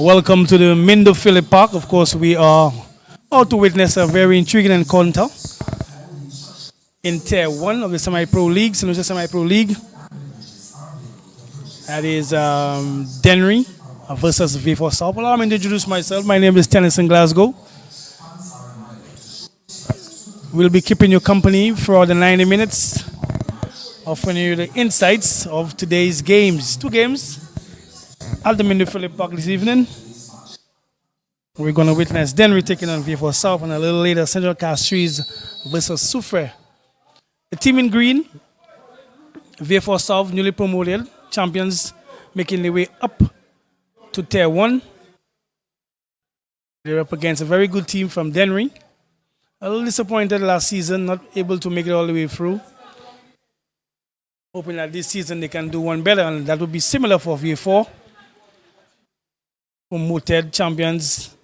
Welcome to the Mindo Phillip Park. Of course, we are about to witness a very intriguing encounter in Tier 1 of the Semi-Pro League, St. Lucia Semi-Pro League. That is DENNERY versus V4 South. Allow me to introduce myself. My name is Tennyson Glasgow. We'll be keeping you company for the 90 minutes, offering you the insights of today's games. Two games at the Mindo Phillip Park this evening. We're going to witness DENNERY taking on V4 South, and a little later Central Castries versus Soufrière. The team in green, V4 South, newly promoted champions, making their way up to Tier 1. They're up against a very good team from DENNERY. A little disappointed last season, not able to make it all the way through. Hoping that this season they can do one better, and that would be similar for V4. Promoted champions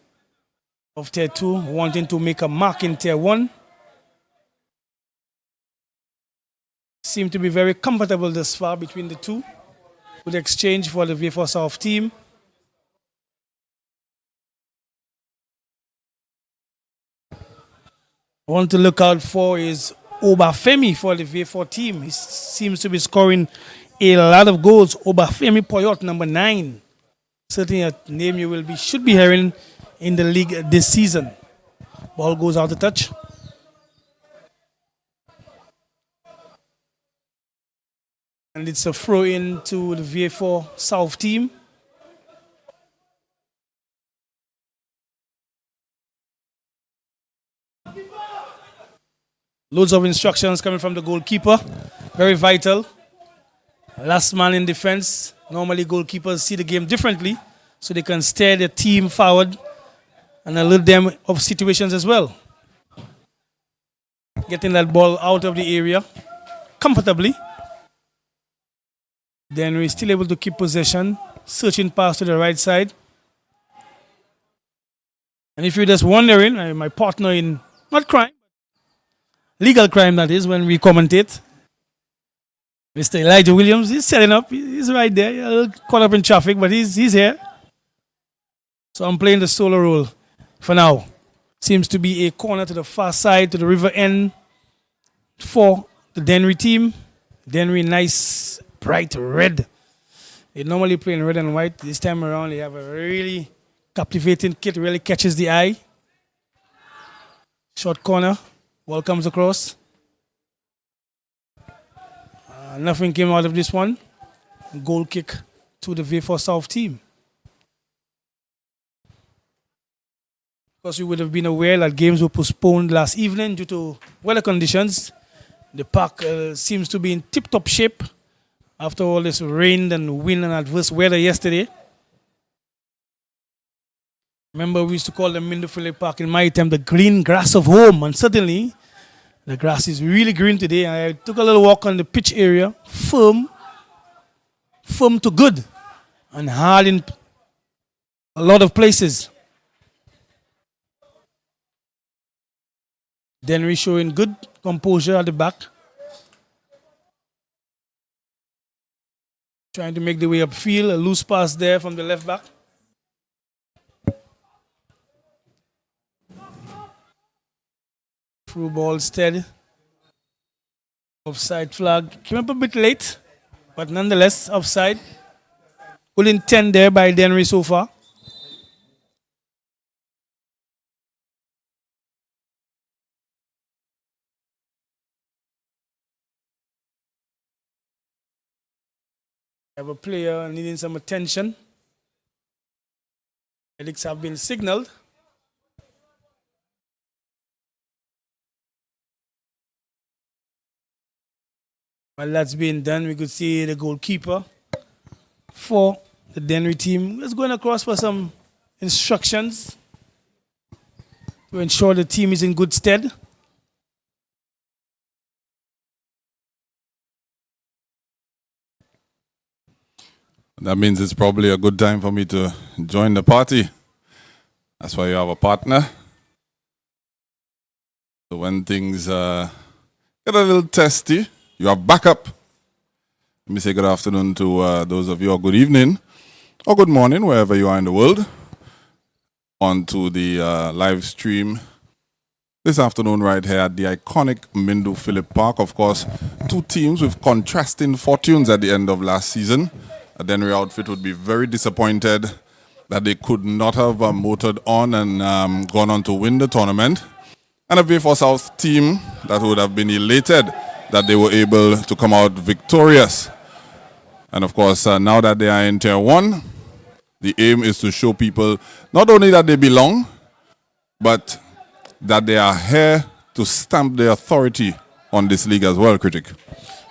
of Tier 2, wanting to make a mark in Tier 1. Seem to be very comfortable thus far between the two. Good exchange for the V4 South team. One to look out for is Obafemi for the V4 team. He seems to be scoring a lot of goals. Obafemi Poyot, number 9. Certainly a name you should be hearing in the league this season. Ball goes out of touch. And it's a throw in to the V4 South team. Loads of instructions coming from the goalkeeper. Very vital. Last man in defense. Normally goalkeepers see the game differently, so they can steer the team forward and alert them of situations as well. Getting that ball out of the area comfortably. Then we're still able to keep possession. Searching pass to the right side. And if you're just wondering, my partner in, not crime, legal crime that is, when we commentate, Mr. Elijah Williams, he's setting up. He's right there. A little caught up in traffic, but he's here. So I'm playing the solo role for now. Seems to be a corner to the far side, to the river end for the DENNERY team. DENNERY, nice, bright red. They normally play in red and white. This time around, they have a really captivating kit, really catches the eye. Short corner. Ball comes across. Nothing came out of this one. Goal kick to the V4 South team. Of course, you would have been aware that games were postponed last evening due to weather conditions. The park seems to be in tip-top shape after all this rain and wind and adverse weather yesterday. Remember, we used to call the Mindo Phillip Park in my time the green grass of home, and certainly the grass is really green today. I took a little walk on the pitch area, firm to good, and hard in a lot of places. DENNERY showing good composure at the back. Trying to make the way upfield, a loose pass there from the left back. Through ball steady. Offside flag. Came up a bit late, but nonetheless, offside. Good intent there by DENNERY so far. Have a player needing some attention. Medics have been signaled. While that's being done, we could see the goalkeeper for the DENNERY team is going across for some instructions to ensure the team is in good stead. That means it's probably a good time for me to join the party. That's why you have a partner. So when things get a little testy, you have backup. Let me say good afternoon to those of you, or good evening, or good morning, wherever you are in the world. onto the live stream this afternoon right here at the iconic Mindu Phillip Park. Of course, two teams with contrasting fortunes at the end of last season. A DENNERY outfit would be very disappointed that they could not have motored on and gone on to win the tournament. And a V4 South team that would have been elated that they were able to come out victorious. And of course, now that they are in Tier 1, the aim is to show people not only that they belong, but that they are here to stamp their authority on this league as well, Critic.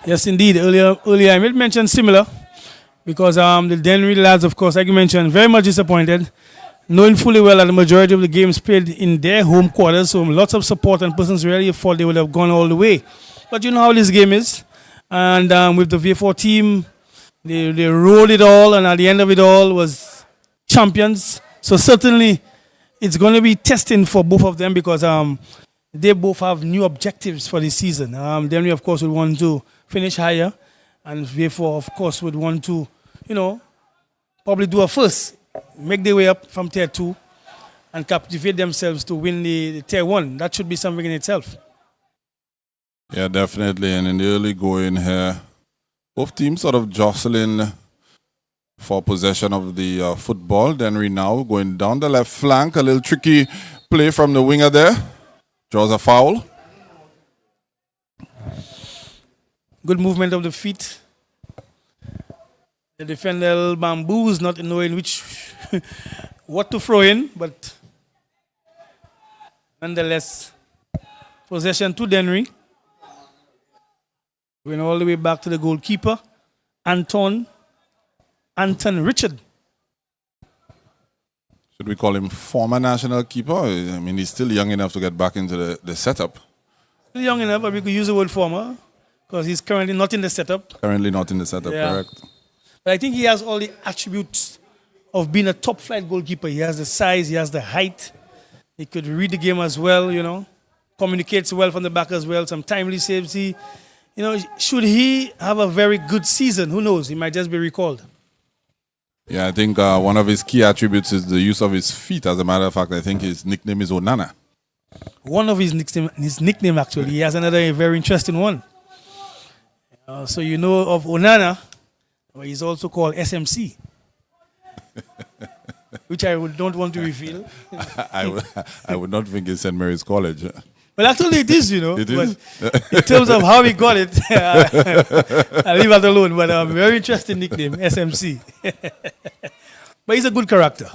Yes, indeed. Earlier I made mention similar because the DENNERY lads, of course, like you mentioned, very much disappointed, knowing fully well that the majority of the games played in their home quarters, so lots of support and persons really thought they would have gone all the way. But you know how this game is. And with the V4 team, they rolled it all, and at the end of it all was champions. So certainly it's going to be testing for both of them because they both have new objectives for this season. DENNERY, of course, would want to finish higher, and V4, of course, would want to, probably do a first, make their way up from Tier 2 and captivate themselves to win the Tier 1. That should be something in itself. Yeah, definitely. And in the early going here, both teams sort of jostling for possession of the football. DENNERY now going down the left flank. A little tricky play from the winger there. Draws a foul. Good movement of the feet. The defender bamboos, not knowing which what to throw in, but nonetheless, possession to DENNERY. Going all the way back to the goalkeeper, Anton Richard. Should we call him former national keeper? I mean, he's still young enough to get back into the setup. Still young enough, but we could use the word former because he's currently not in the setup. Currently not in the setup, yeah. Correct. But I think he has all the attributes of being a top-flight goalkeeper. He has the size, he has the height. He could read the game as well, communicates well from the back as well, some timely saves. Should he have a very good season, who knows? He might just be recalled. Yeah, I think one of his key attributes is the use of his feet. As a matter of fact, I think his nickname is Onana. One of his nickname actually. He has another very interesting one. So you know of Onana, but he's also called SMC, which I don't want to reveal. I would not think it's St. Mary's College. Well, actually it is, It is? But in terms of how he got it, I'll leave that alone. But a very interesting nickname, SMC. But he's a good character.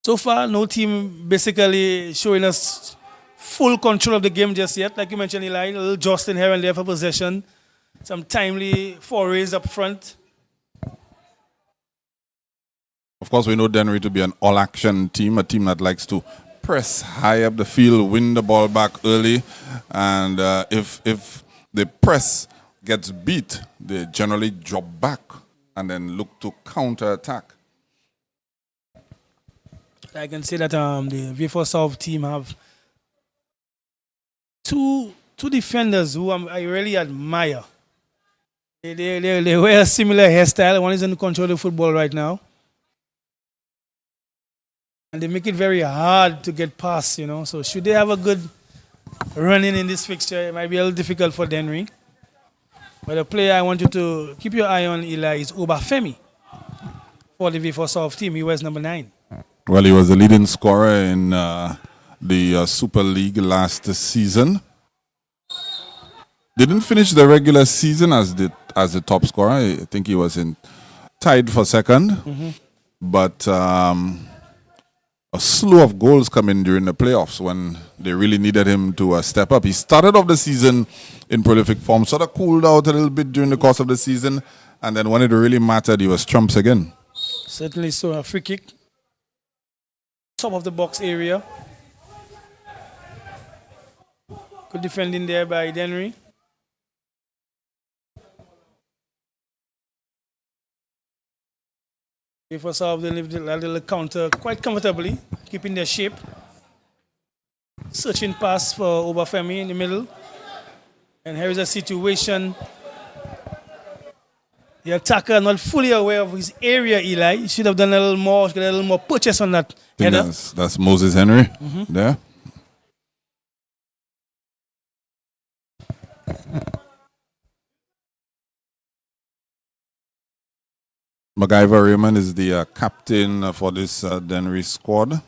So far, no team basically showing us full control of the game just yet. Like you mentioned, Eli, a little jostling here and there for possession. Some timely forays up front. Of course, we know DENNERY to be an all-action team, a team that likes to press high up the field, win the ball back early, and if the press gets beat, they generally drop back and then look to counter-attack. I can say that the V4 South team have two defenders who I really admire. They wear a similar hairstyle. One is in control of the football right now. And they make it very hard to get past, So should they have a good running in this fixture, it might be a little difficult for DENNERY. But the player I want you to keep your eye on, Eli, is Obafemi for the V4 South team. He wears number 9. Well, he was the leading scorer in the Super League last season. Didn't finish the regular season as the top scorer. I think he was tied for second. Mm-hmm. But a slew of goals coming during the playoffs when they really needed him to step up. He started off the season in prolific form, sort of cooled out a little bit during the course of the season, and then when it really mattered, he was trumps again. Certainly so. A free kick. Top of the box area. Good defending there by DENNERY. V4 South, they lived a little counter quite comfortably, keeping their shape. Searching pass for Obafemi in the middle. And here is a situation. The attacker not fully aware of his area, Eli. He should have done a little more, get a little more purchase on that header. That's Moses Henry there. MacGyver Raymond is the captain for this Dennery squad.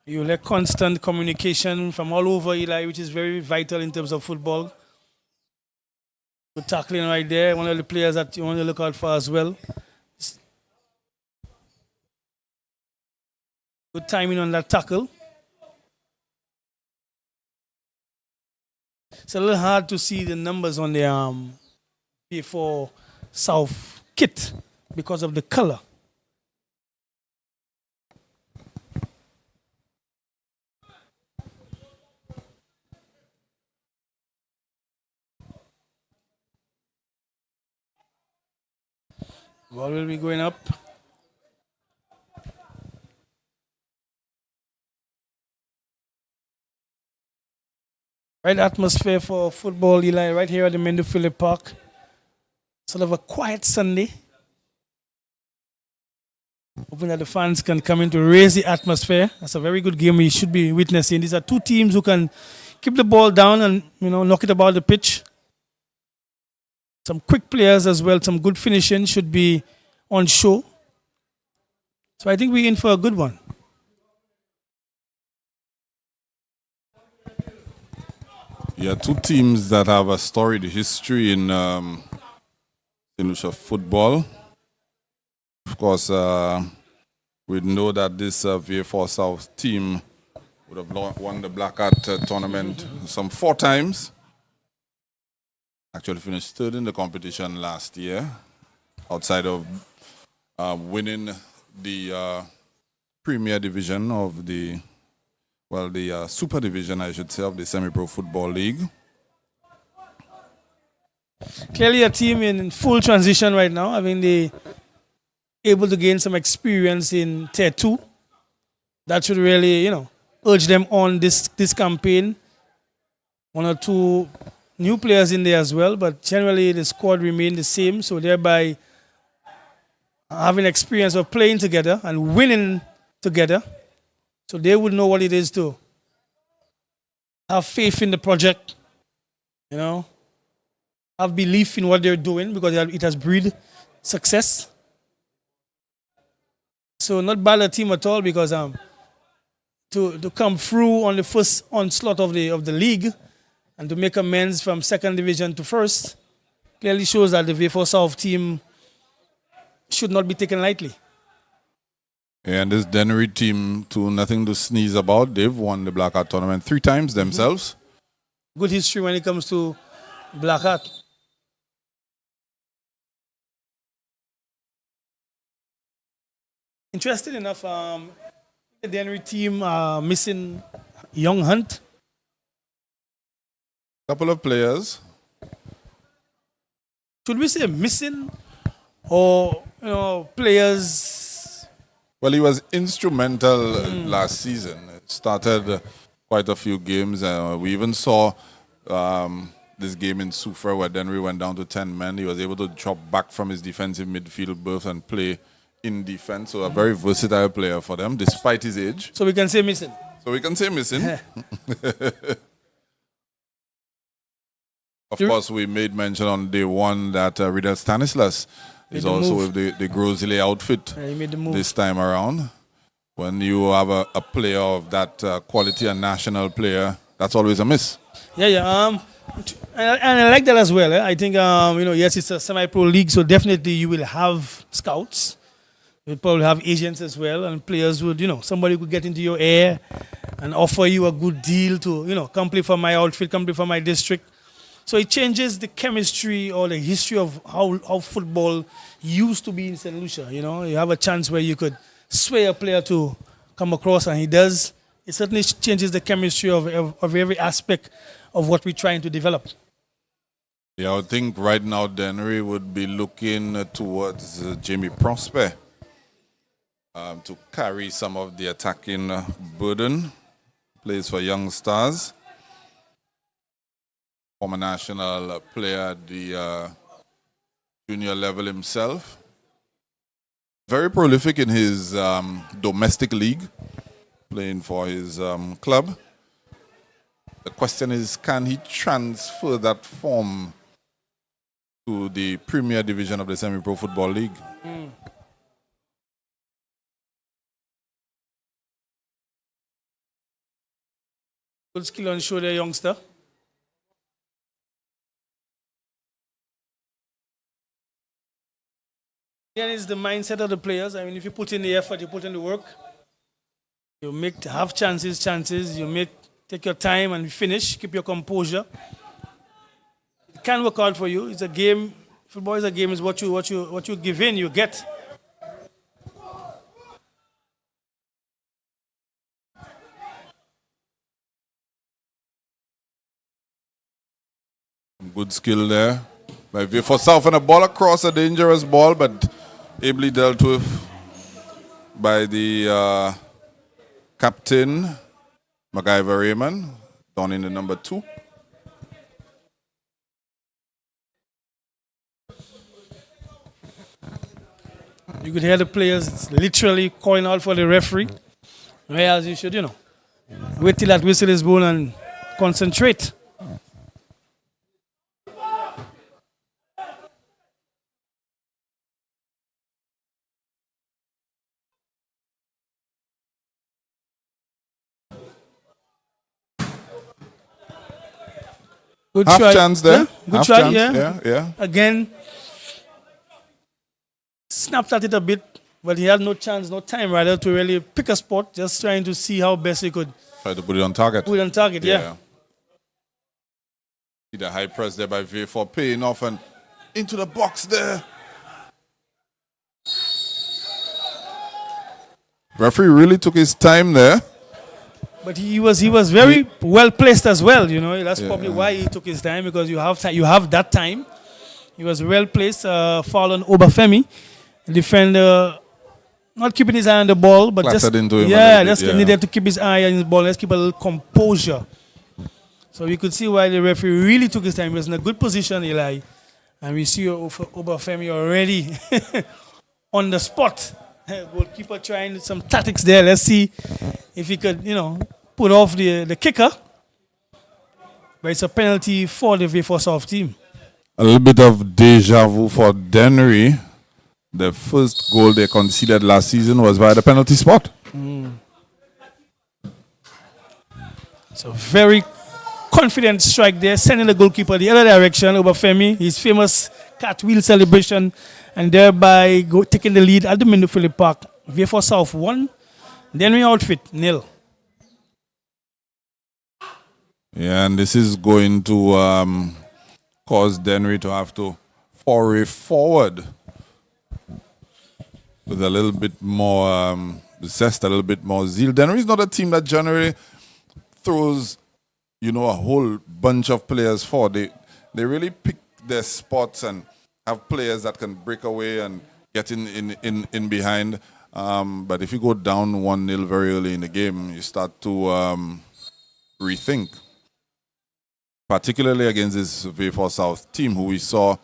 You lack constant communication from all over, Eli, which is very vital in terms of football. Good tackling right there. One of the players that you want to look out for as well. Good timing on that tackle. It's a little hard to see the numbers on the P4 South kit because of the color. Ball will be going up. Right atmosphere for football, Eli, right here at the Mendo Phillip Park. Sort of a quiet Sunday. Hoping that the fans can come in to raise the atmosphere. That's a very good game we should be witnessing. These are two teams who can keep the ball down and knock it about the pitch. Some quick players as well, some good finishing should be on show. So I think we're in for a good one. Yeah, two teams that have a storied history in Lucia football. Of course, we know that this VA4 South team would have won the Black Hat tournament some 4 times. Actually finished third in the competition last year, outside of winning the Premier Division of the Super Division, I should say, of the Semi-Pro Football League. Clearly a team in full transition right now. I mean, they able to gain some experience in Tier 2. That should really, urge them on this campaign. 1 or 2 new players in there as well, but generally the squad remained the same, so thereby having experience of playing together and winning together, so they would know what it is to have faith in the project, have belief in what they're doing because it has breed success. So not bad a team at all because to come through on the first onslaught of the league and to make amends from second division to first clearly shows that the V4 South team should not be taken lightly. And this Dennery team, too, nothing to sneeze about. They've won the Black Hat tournament 3 times themselves. Good history when it comes to Black Hat. Interesting enough, the Dennery team missing Young Hunt. Couple of players. Should we say missing or players? Well, he was instrumental last season. It started quite a few games. We even saw this game in Sufra where Dennery went down to 10 men. He was able to drop back from his defensive midfield berth and play in defense. So a very versatile player for them, despite his age. So we can say missing. Of course, we made mention on day 1 that Riddle Stanislas is also with the Grozile outfit he made the move this time around. When you have a player of that quality, a national player, that's always a miss. Yeah. And I like that as well. I think, yes, it's a semi-pro league, so definitely you will have scouts. You'll probably have agents as well, and players would, somebody could get into your ear and offer you a good deal to, come play for my outfit, come play for my district. So it changes the chemistry or the history of how football used to be in St. Lucia. You have a chance where you could sway a player to come across, and he does. It certainly changes the chemistry of every aspect of what we're trying to develop. Yeah, I would think right now Dennery would be looking towards Jamie Prosper to carry some of the attacking burden. Plays for Young Stars. Former national player at the junior level himself. Very prolific in his domestic league, playing for his club. The question is, can he transfer that form to the Premier Division of the Semi-Pro Football League? Good skill on show there, youngster. Again, it's the mindset of the players. I mean, if you put in the effort, you put in the work, you have chances. You take your time and finish. Keep your composure. It can work out for you. It's a game. Football is a game. Is what you give in, you get. Good skill there by for South, and a ball across, a dangerous ball, but ably dealt with by the captain, MacGyver Raymond, down in the number 2. You could hear the players literally calling out for the referee, whereas you should, wait till that whistle is blown and concentrate. Good Half try. chance there. Yeah? Good Half try, chance. Yeah. Again, snapped at it a bit, but he had no chance, no time rather to really pick a spot, just trying to see how best he could Try to put it on target. put it on target, yeah. See the high press there by V4 paying off and into the box there. Referee really took his time there. But he was very well placed as well. That's probably why he took his time, because you have that time. He was well placed. Foul on Obafemi, defender, not keeping his eye on the ball, but Clattered just into him needed to keep his eye on his ball. Let's keep a little composure. So we could see why the referee really took his time. He was in a good position, Eli, and we see Obafemi already on the spot. Goalkeeper trying some tactics there. Let's see if he could, put off the kicker. But it's a penalty for the V4 South team. A little bit of deja vu for Dennery. The first goal they conceded last season was by the penalty spot. It's a very confident strike there, sending the goalkeeper the other direction. Obafemi, his famous cartwheel celebration, and thereby taking the lead at the Mendo Phillip Park. V4 South 1, Dennery outfit 0. Yeah, and this is going to cause Dennery to have to foray forward with a little bit more zest, a little bit more zeal. Dennery is not a team that generally throws, a whole bunch of players forward. They really pick their spots and have players that can break away and get in behind. But if you go down 1-0 very early in the game, you start to rethink. Particularly against this V4 South team, who we saw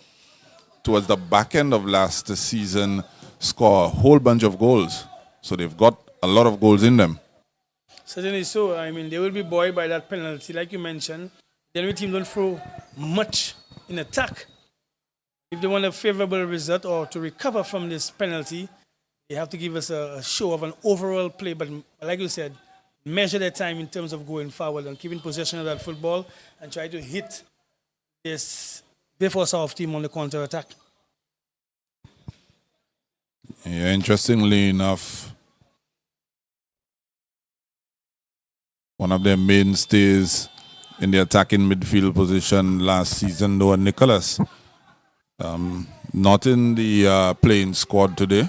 towards the back end of last season score a whole bunch of goals. So they've got a lot of goals in them. Certainly so. I mean, they will be buoyed by that penalty. Like you mentioned, the Dennery team don't throw much in attack. If they want a favorable result or to recover from this penalty, they have to give us a show of an overall play. But like you said, measure their time in terms of going forward and keeping possession of that football and try to hit this V4 South team on the counter attack. Yeah, interestingly enough, one of their mainstays in the attacking midfield position last season, Noah Nicholas, not in the playing squad today.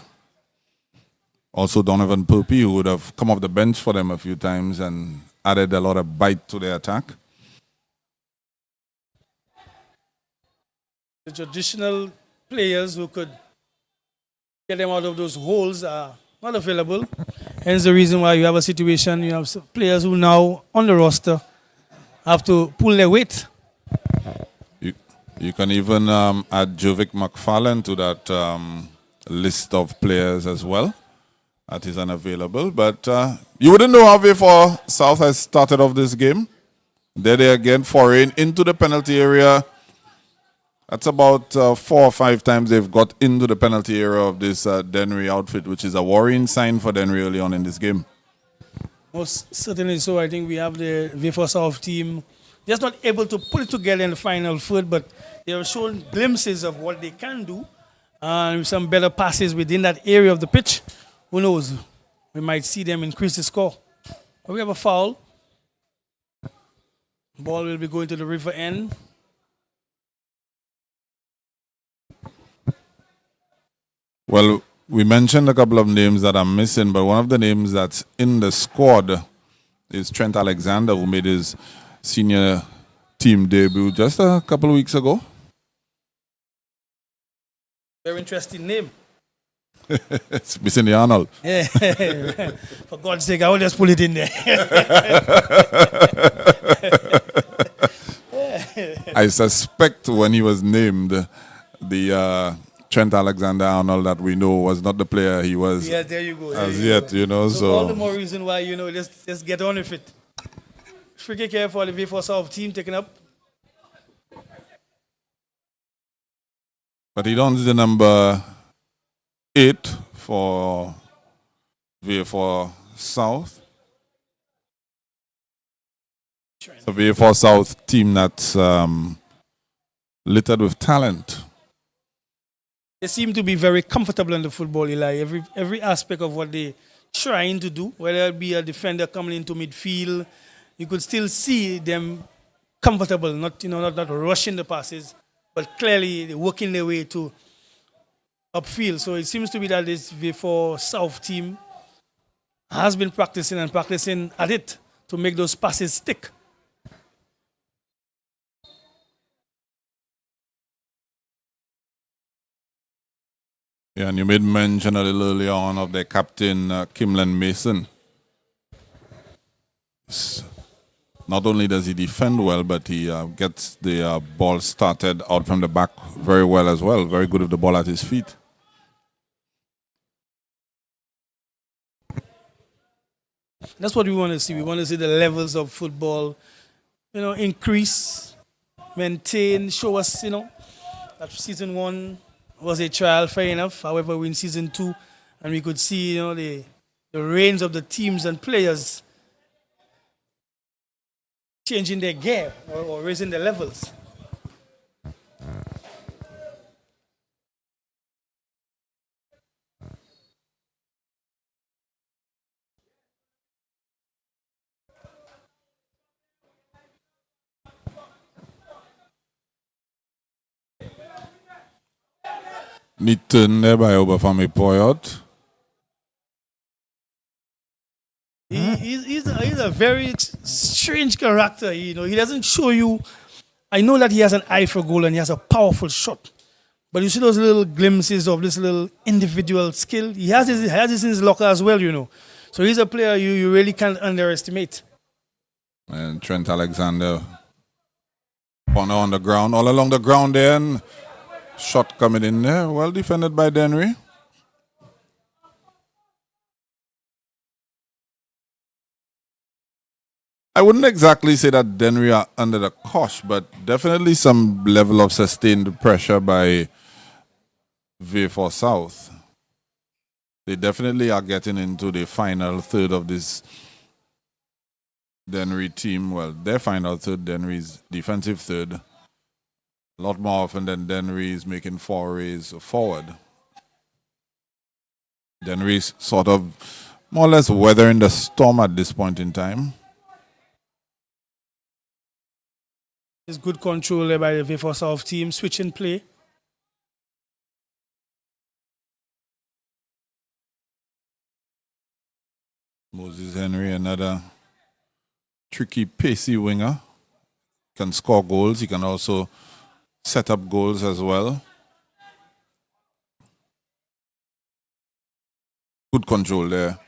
Also Donovan Purpey, who would have come off the bench for them a few times and added a lot of bite to their attack. The traditional players who could get them out of those holes are not available. Hence the reason why you have a situation, you have players who now on the roster have to pull their weight. You, you can even add Jovic McFarlane to that list of players as well. That is unavailable. But you wouldn't know how before South has started off this game. There they again foreign into the penalty area. That's about 4 or 5 times they've got into the penalty area of this DENNERY outfit, which is a worrying sign for DENNERY early on in this game. Most certainly so. I think we have the V4 South team just not able to put it together in the final third, but they have shown glimpses of what they can do. And with some better passes within that area of the pitch, who knows? We might see them increase the score. But we have a foul. Ball will be going to the river end. Well, we mentioned a couple of names that are missing, but one of the names that's in the squad is Trent Alexander, who made his senior team debut just a couple of weeks ago. Very interesting name. It's missing the Arnold. Yeah. For God's sake, I will just pull it in there. I suspect when he was named, the Trent Alexander-Arnold that we know was not the player he was Yeah, there you go. as yet, you know. So all the more reason why, let's get on with it. Free kick here for the V4 South team taken up. But he dons the number 8 for V4 South. The V4 South team that's littered with talent. They seem to be very comfortable in the football, Eli. Every aspect of what they're trying to do, whether it be a defender coming into midfield, you could still see them comfortable, not rushing the passes, but clearly working their way to upfield. So it seems to be that this V4 South team has been practicing at it to make those passes stick. Yeah, and you made mention a little earlier on of their captain, Kimlen Mason. Not only does he defend well, but he gets the ball started out from the back very well as well. Very good with the ball at his feet. That's what we want to see. We want to see the levels of football, increase, maintain, show us, that season 1 was a trial, fair enough. However, we're in season 2, and we could see, the reins of the teams and players changing their gear or raising their levels. Neat turn there by Obafemi Poyot. He's a very strange character. He doesn't show you. I know that he has an eye for goal and he has a powerful shot, but you see those little glimpses of this little individual skill. He has this in his locker as well. So he's a player you really can't underestimate. And Trent Alexander on the ground, all along the ground there, and shot coming in there. Well defended by DENNERY. I wouldn't exactly say that DENNERY are under the cosh, but definitely some level of sustained pressure by V4 South. They definitely are getting into the final third of this DENNERY team. Well, their final third, DENNERY's defensive third. A lot more often than DENNERY is making forays forward. DENNERY's sort of more or less weathering the storm at this point in time. There's good control there by the V4 South team, switching play. Moses Henry, another tricky, pacey winger. Can score goals. He can also set up goals as well. Good control there.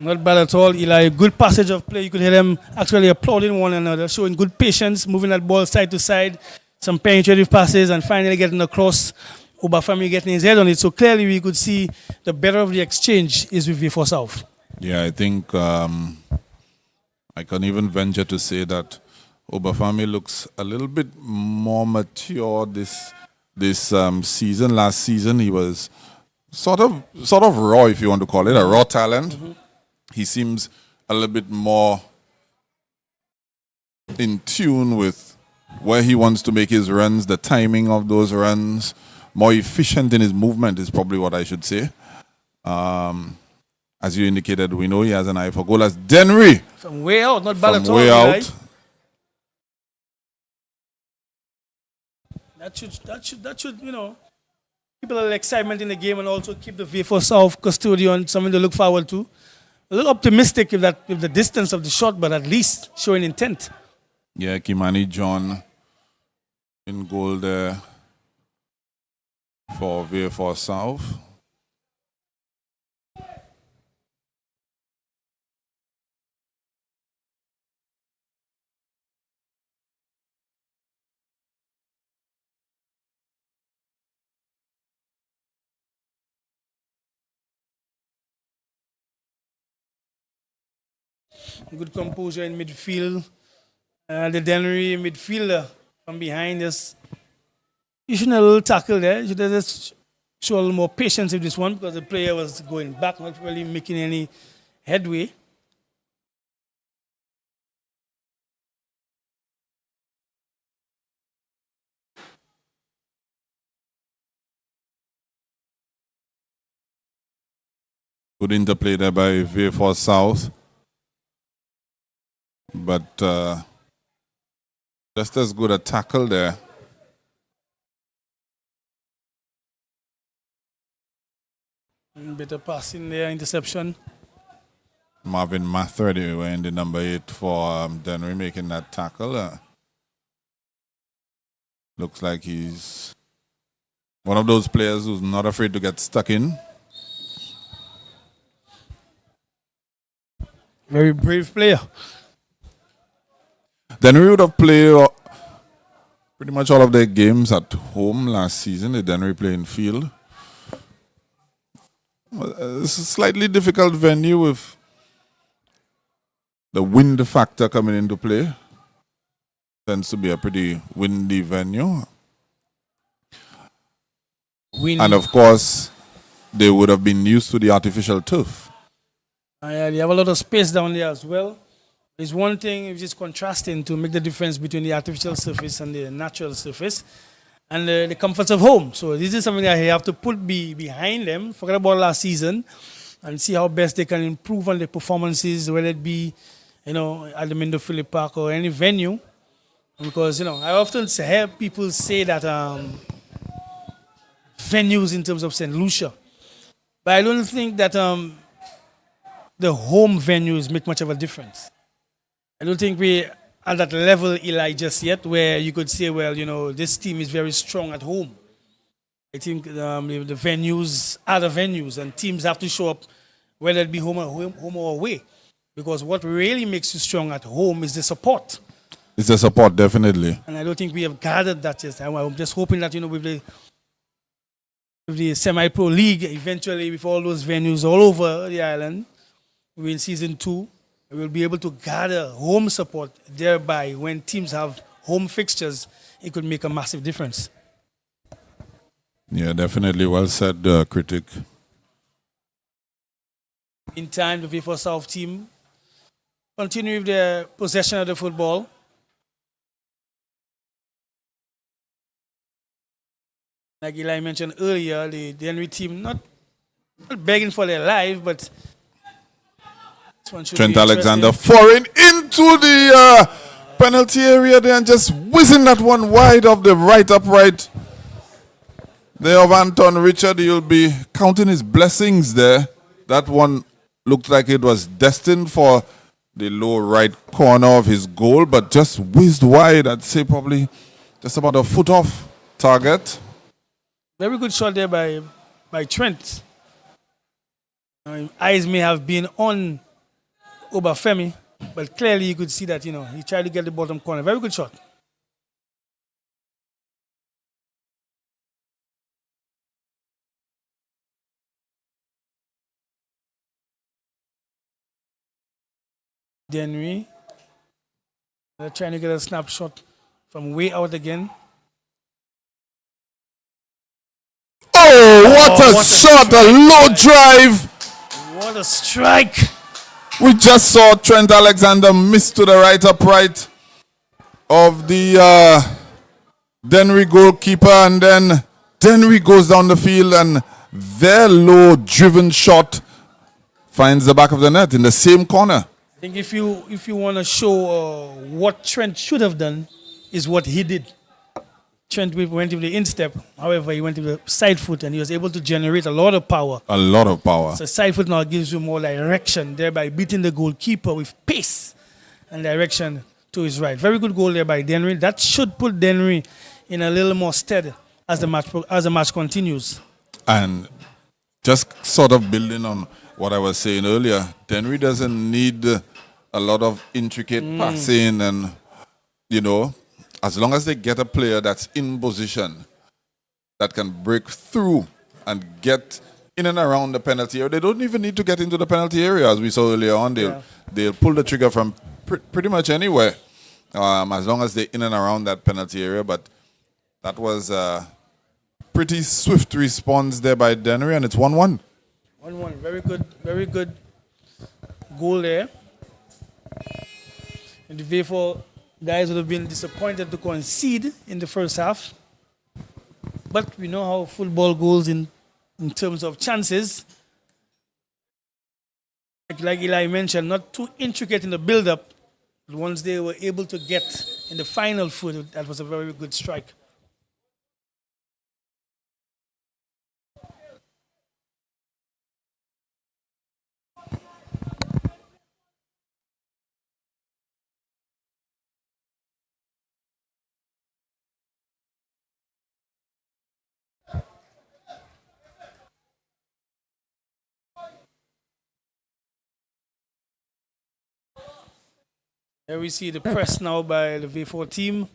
Not bad at all, Eli. Good passage of play. You could hear them actually applauding one another, showing good patience, moving that ball side to side, some penetrative passes, and finally getting across. Obafemi getting his head on it. So clearly we could see the better of the exchange is with V4 South. Yeah, I think I can even venture to say that Obafemi looks a little bit more mature this season. Last season he was sort of raw, if you want to call it, a raw talent. He seems a little bit more in tune with where he wants to make his runs, the timing of those runs, more efficient in his movement is probably what I should say. As you indicated, we know he has an eye for goal. As DENNERY From way out, not bad from at all. way Eli. out. That should, keep a little excitement in the game and also keep the V4 South custodian something to look forward to. A little optimistic if the distance of the shot, but at least showing intent. Yeah, Kimani John in goal there for V4 South. Good composure in midfield. The DENNERY midfielder from behind us. You should have a little tackle there. You should have just show a little more patience with this one because the player was going back, not really making any headway. Good interplay there by V4 South. But just as good a tackle there. Better passing there, interception. Marvin Mathready wearing the number 8 for DENNERY making that tackle. Looks like he's one of those players who's not afraid to get stuck in. Very brave player. DENNERY would have played pretty much all of their games at home last season, the DENNERY playing field. It's a slightly difficult venue with the wind factor coming into play. Tends to be a pretty windy venue. And of course, they would have been used to the artificial turf. They have a lot of space down there as well. There's one thing which is contrasting to make the difference between the artificial surface and the natural surface and the comforts of home. So this is something that you have to put behind them, forget about last season, and see how best they can improve on their performances, whether it be, at the Mindo Philip Park or any venue. Because, I often hear people say that venues in terms of St. Lucia. But I don't think that the home venues make much of a difference. I don't think we're at that level, Eli, just yet, where you could say, well, this team is very strong at home. I think the venues are the venues, and teams have to show up, whether it be home or away. Because what really makes you strong at home is the support. It's the support, definitely. And I don't think we have gathered that yet. I'm just hoping that, with the semi-pro league, eventually with all those venues all over the island, in season 2, we will be able to gather home support. Thereby, when teams have home fixtures, it could make a massive difference. Yeah, definitely. Well said, critic. In time, the V4 South team continue with their possession of the football. Like Eli mentioned earlier, the DENNERY team not begging for their life, but Trent Alexander foreign into the penalty area there and just whizzing that one wide of the right upright there of Anton Richard. You'll be counting his blessings there. That one looked like it was destined for the low right corner of his goal, but just whizzed wide. I'd say probably just about a foot off target. Very good shot there by Trent. Eyes may have been on Obafemi, but clearly you could see that, he tried to get the bottom corner. Very good shot. DENNERY. They're trying to get a snapshot from way out again. Oh, what a shot! A low drive. What a strike! We just saw Trent Alexander miss to the right upright of the DENNERY goalkeeper, and then DENNERY goes down the field, and their low driven shot finds the back of the net in the same corner. I think if you want to show what Trent should have done, is what he did. Trent went with the instep. However, he went with the side foot, and he was able to generate a lot of power. A lot of power. So side foot now gives you more direction, thereby beating the goalkeeper with pace and direction to his right. Very good goal there by DENNERY. That should put DENNERY in a little more stead as the match continues. And just sort of building on what I was saying earlier, DENNERY doesn't need a lot of intricate passing, and as long as they get a player that's in position that can break through and get in and around the penalty area. They don't even need to get into the penalty area, as we saw earlier on. They'll pull the trigger from pretty much anywhere, as long as they're in and around that penalty area. But that was a pretty swift response there by DENNERY, and it's 1-1. 1-1. Very good goal there. And the V4 guys would have been disappointed to concede in the first half. But we know how football goes in terms of chances. Like Eli mentioned, not too intricate in the build-up. But once they were able to get in the final foot, that was a very good strike. Here we see the press now by the V4 team.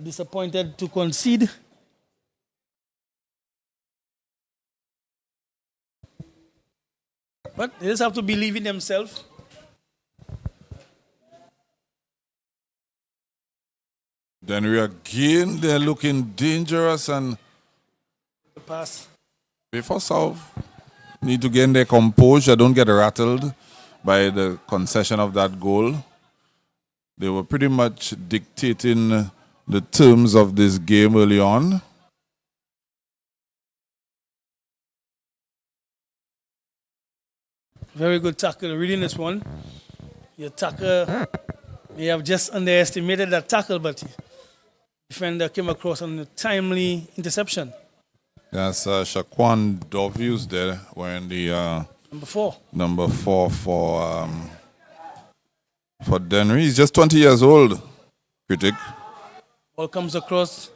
Disappointed to concede. But they just have to believe in themselves. DENNERY again, they're looking dangerous, and The pass. V4 South need to gain their composure, don't get rattled by the concession of that goal. They were pretty much dictating the terms of this game early on. Very good tackle, reading this one. Your tackle, you have just underestimated that tackle, but the defender came across on a timely interception. That's Shaquan Dovius there, wearing the Number 4. number 4 for DENNERY. He's just 20 years old, critic. Ball comes across.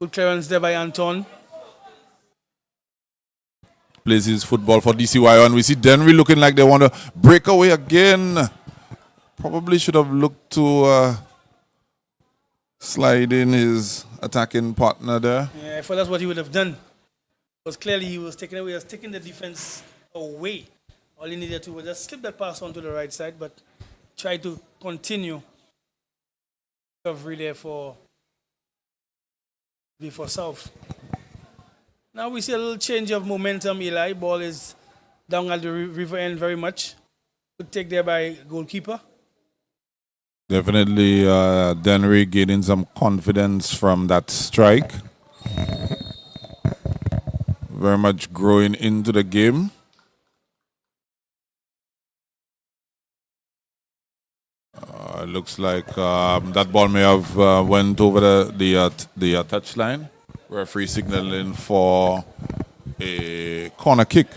Good clearance there by Anton. Plays his football for DCYO, and we see DENNERY looking like they want to break away again. Probably should have looked to slide in his attacking partner there. Yeah, I thought that's what he would have done. Because clearly he was taking away, he was taking the defense away. All he needed to was just slip that pass onto the right side, but try to continue recovery there for South. Now we see a little change of momentum, Eli. Ball is down at the river end very much. Good take there by goalkeeper. Definitely DENNERY gaining some confidence from that strike. Very much growing into the game. It looks like that ball may have went over the touchline. Referee signaling for a corner kick.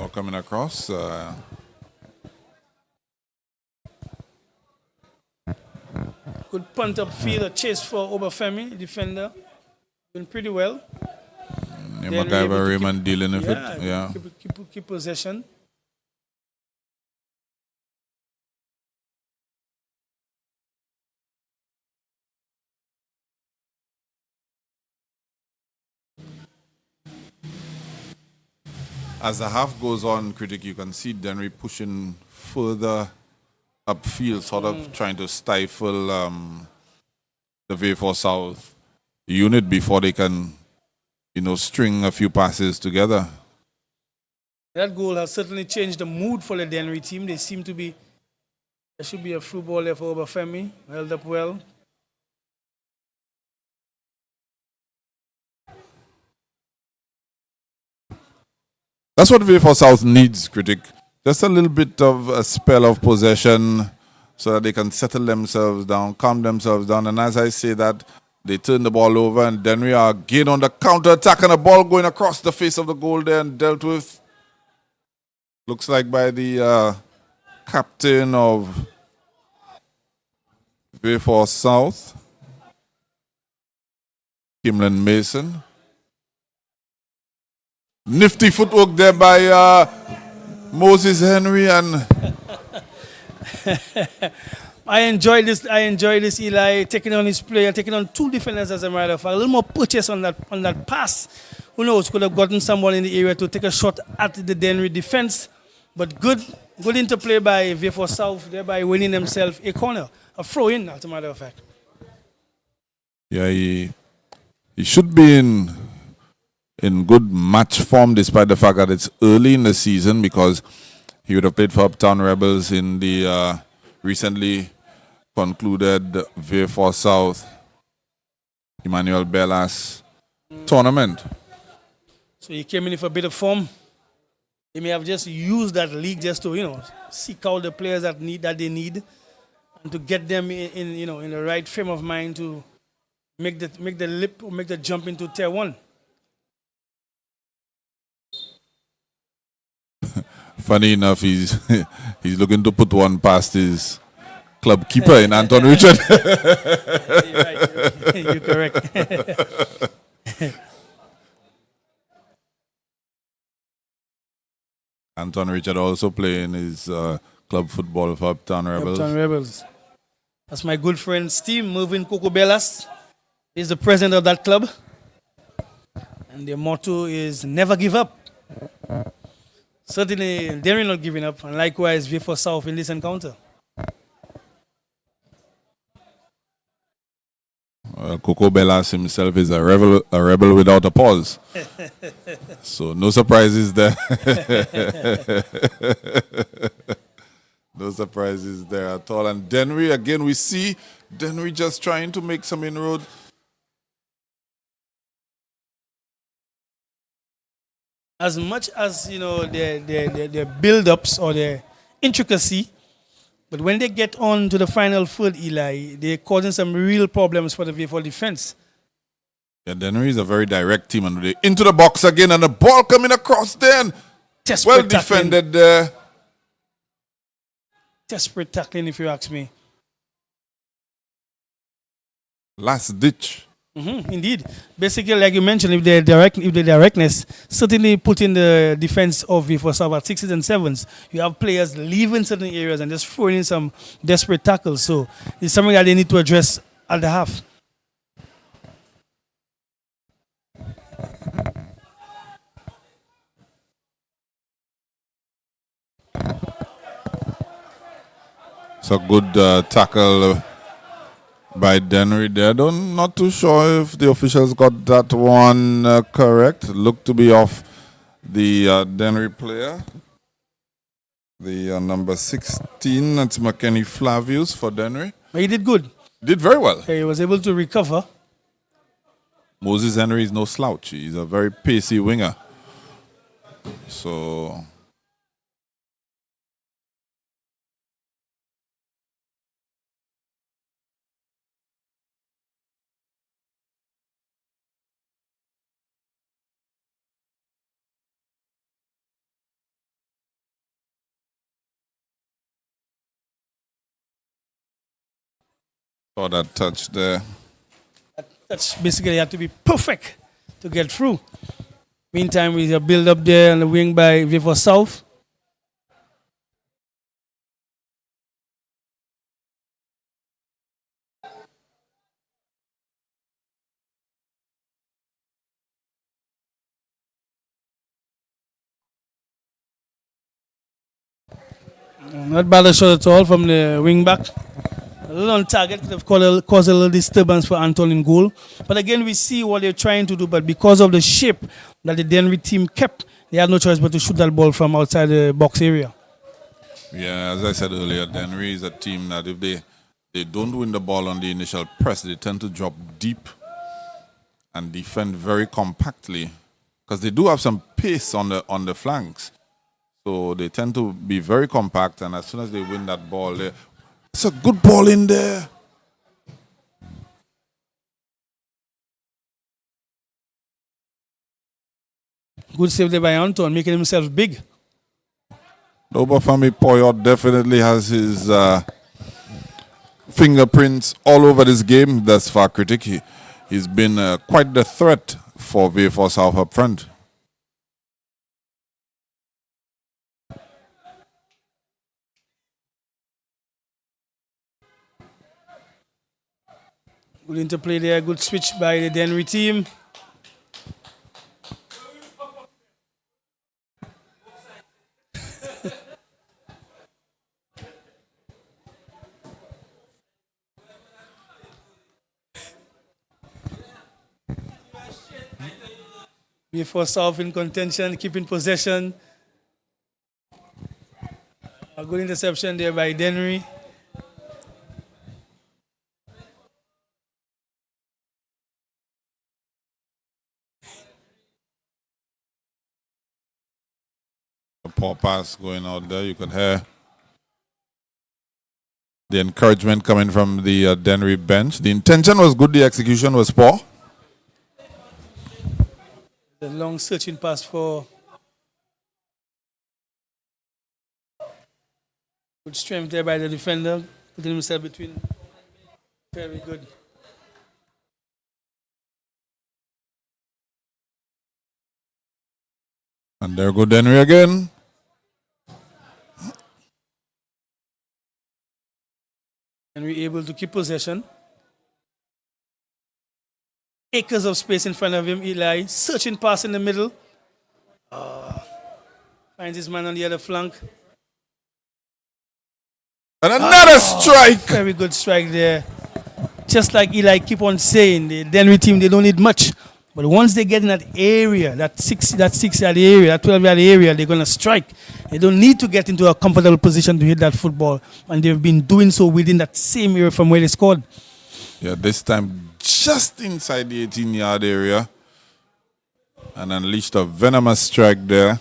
Ball coming across. Good punt upfield, a chase for Obafemi, defender. Doing pretty well. Then we're able MacGyver to Raymond dealing with it. yeah, Yeah. keep possession. As the half goes on, critic, you can see Dennery pushing further upfield, sort of trying to stifle the V4 South unit before they can, string a few passes together. That goal has certainly changed the mood for the Dennery team. They seem to be. There should be a through ball there for Obafemi. Held up well. That's what V4 South needs, critic. Just a little bit of a spell of possession so that they can settle themselves down, calm themselves down. And as I say that, they turn the ball over and Dennery are again on the counter attack and the ball going across the face of the goal there and dealt with. Looks like by the captain of V4 South, Kimlan Mason. Nifty footwork there by Moses Henry and I enjoy this Eli taking on his player, taking on two defenders as a matter of fact. A little more purchase on that pass. Who knows? Could have gotten someone in the area to take a shot at the Dennery defense. But good interplay by V4 South, thereby winning themselves a corner. A throw in, as a matter of fact. yeah, he should be in good match form despite the fact that it's early in the season because he would have played for Uptown Rebels in the recently concluded V4 South Emmanuel Bellas tournament. So he came in for a bit of form. He may have just used that league just to, seek out the players that they need and to get them in the right frame of mind to make the jump into tier 1. Funny enough, he's looking to put one past his club keeper in Anton Richard. You're right. You're correct. Anton Richard also playing his club football for Uptown Rebels. Uptown Rebels. That's my good friend Steve Mervin Coco Bellas. He's the president of that club. And their motto is never give up. Certainly, they're not giving up. And likewise, V4 South in this encounter. Coco Bellas himself is a rebel without a pause. So no surprises there. No surprises there at all. And Dennery, again, we see Dennery just trying to make some inroad. As much as, their build-ups or their intricacy, but when they get on to the final third, Eli, they're causing some real problems for the V4 defense. Yeah, Dennery is a very direct team. And they into the box again, and the ball coming across then. Well defended there. Desperate tackling, if you ask me. Last ditch. Indeed. Basically, like you mentioned, if the directness certainly putting the defense of V4 South at 6s and 7s, you have players leaving certain areas and just throwing in some desperate tackles. So it's something that they need to address at the half. It's a good tackle by Dennery there. Not too sure if the officials got that one correct. Looked to be off the Dennery player. The number 16, that's McKenny Flavius for Dennery. But he did good. Did very well. He was able to recover. Moses Henry is no slouch. He's a very pacey winger. So Saw that touch there. That's basically had to be perfect to get through. Meantime, with a build up there on the wing by River South. Not bad a shot at all from the wing back. A little on target could have caused a little disturbance for Anton in goal. But again, we see what they're trying to do. But because of the shape that the Dennery team kept, they had no choice but to shoot that ball from outside the box area. Yeah, as I said earlier, Dennery is a team that if they don't win the ball on the initial press, they tend to drop deep and defend very compactly because they do have some pace on the flanks. So they tend to be very compact, and as soon as they win that ball, it's a good ball in there. Good save there by Anton, making himself big. Obafemi Poyot definitely has his fingerprints all over this game thus far, critic. He's been quite the threat for V4 South up front. Good interplay there, good switch by the Dennery team. V4 South in contention, keeping possession. A good interception there by Dennery. A poor pass going out there. You could hear the encouragement coming from the Dennery bench. The intention was good, the execution was poor. The long searching pass for good strength there by the defender, putting himself between. Very good. And there go Dennery again. And we're able to keep possession. Acres of space in front of him, Eli. Searching pass in the middle. Finds his man on the other flank. And another strike. Very good strike there. Just like Eli keep on saying, the Dennery team, they don't need much. But once they get in that area, that 6-yard area, that 12-yard area, they're going to strike. They don't need to get into a comfortable position to hit that football. And they've been doing so within that same area from where they scored. Yeah, this time just inside the 18-yard area. And unleashed a venomous strike there.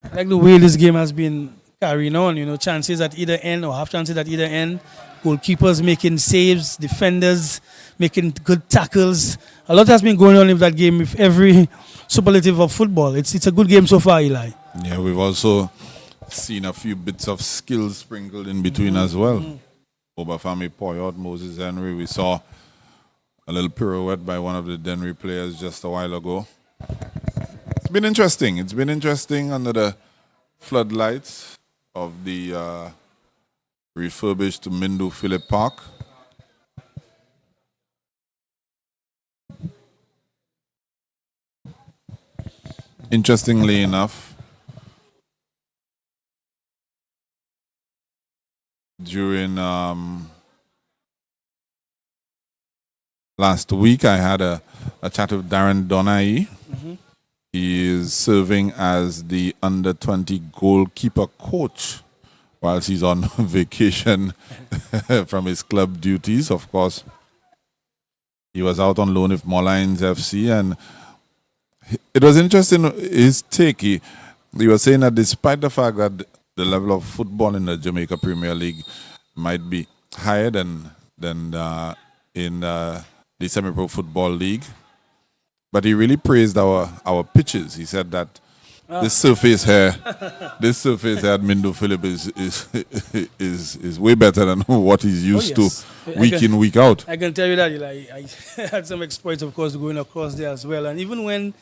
I like the way this game has been carrying on, chances at either end or half chances at either end. Goalkeepers making saves, defenders making good tackles. A lot has been going on in that game with every superlative of football. It's a good game so far, Eli. Yeah, we've also seen a few bits of skill sprinkled in between as well. Obafemi Poyot, Moses Henry. We saw a little pirouette by one of the Dennery players just a while ago. It's been interesting. It's been interesting under the floodlights of the refurbished Mindu Phillip Park. Interestingly enough, during last week, I had a chat with Darren Donai. He is serving as the under-20 goalkeeper coach whilst he's on vacation from his club duties. Of course, he was out on loan with Moulins FC, and it was interesting, his take. He was saying that despite the fact that the level of football in the Jamaica Premier League might be higher than in the Semi-Pro Football League, but he really praised our pitches. He said that This surface here, this surface here at Mindo Philip is way better than what he's used to week in, week out. I can tell you that. I had some exploits, of course, going across there as well. And even when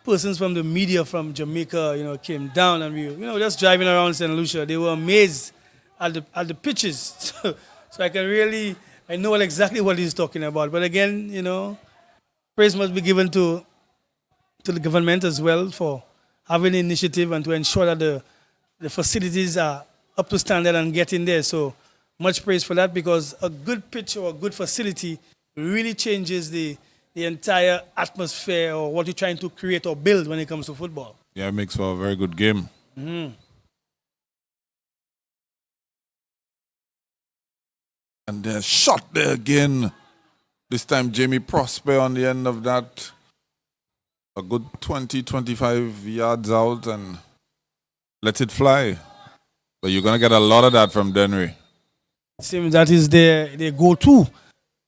persons from the media from Jamaica, came down and we, just driving around St. Lucia, they were amazed at the pitches. So I know exactly what he's talking about. But again, praise must be given to the government as well for having the initiative and to ensure that the facilities are up to standard and getting there. So much praise for that, because a good pitch or a good facility really changes the entire atmosphere or what you're trying to create or build when it comes to football. Yeah, it makes for a very good game. Mm-hmm. And there's shot there again. This time Jamie Prosper on the end of that. A good 20, 25 yards out and let it fly. But you're going to get a lot of that from DENNERY. It seems that is their go-to.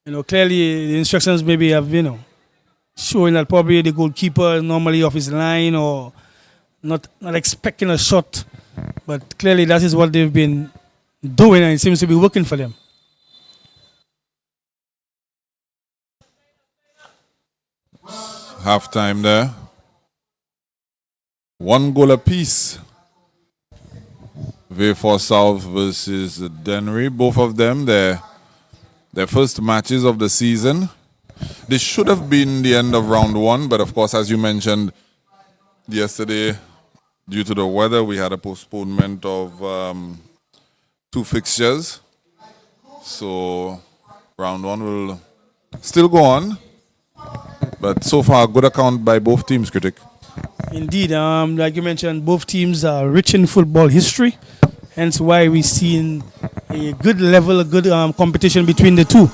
Clearly the instructions maybe have, showing that probably the goalkeeper is normally off his line or not expecting a shot. But clearly that is what they've been doing, and it seems to be working for them. Half time there. 1 goal apiece. Vayfor South versus DENNERY. Both of them, their first matches of the season. This should have been the end of round 1, but of course, as you mentioned yesterday, due to the weather, we had a postponement of 2 fixtures. So round 1 will still go on. But so far, good account by both teams, Critic. Indeed, like you mentioned, both teams are rich in football history. Hence why we've seen a good level, a good competition between the two.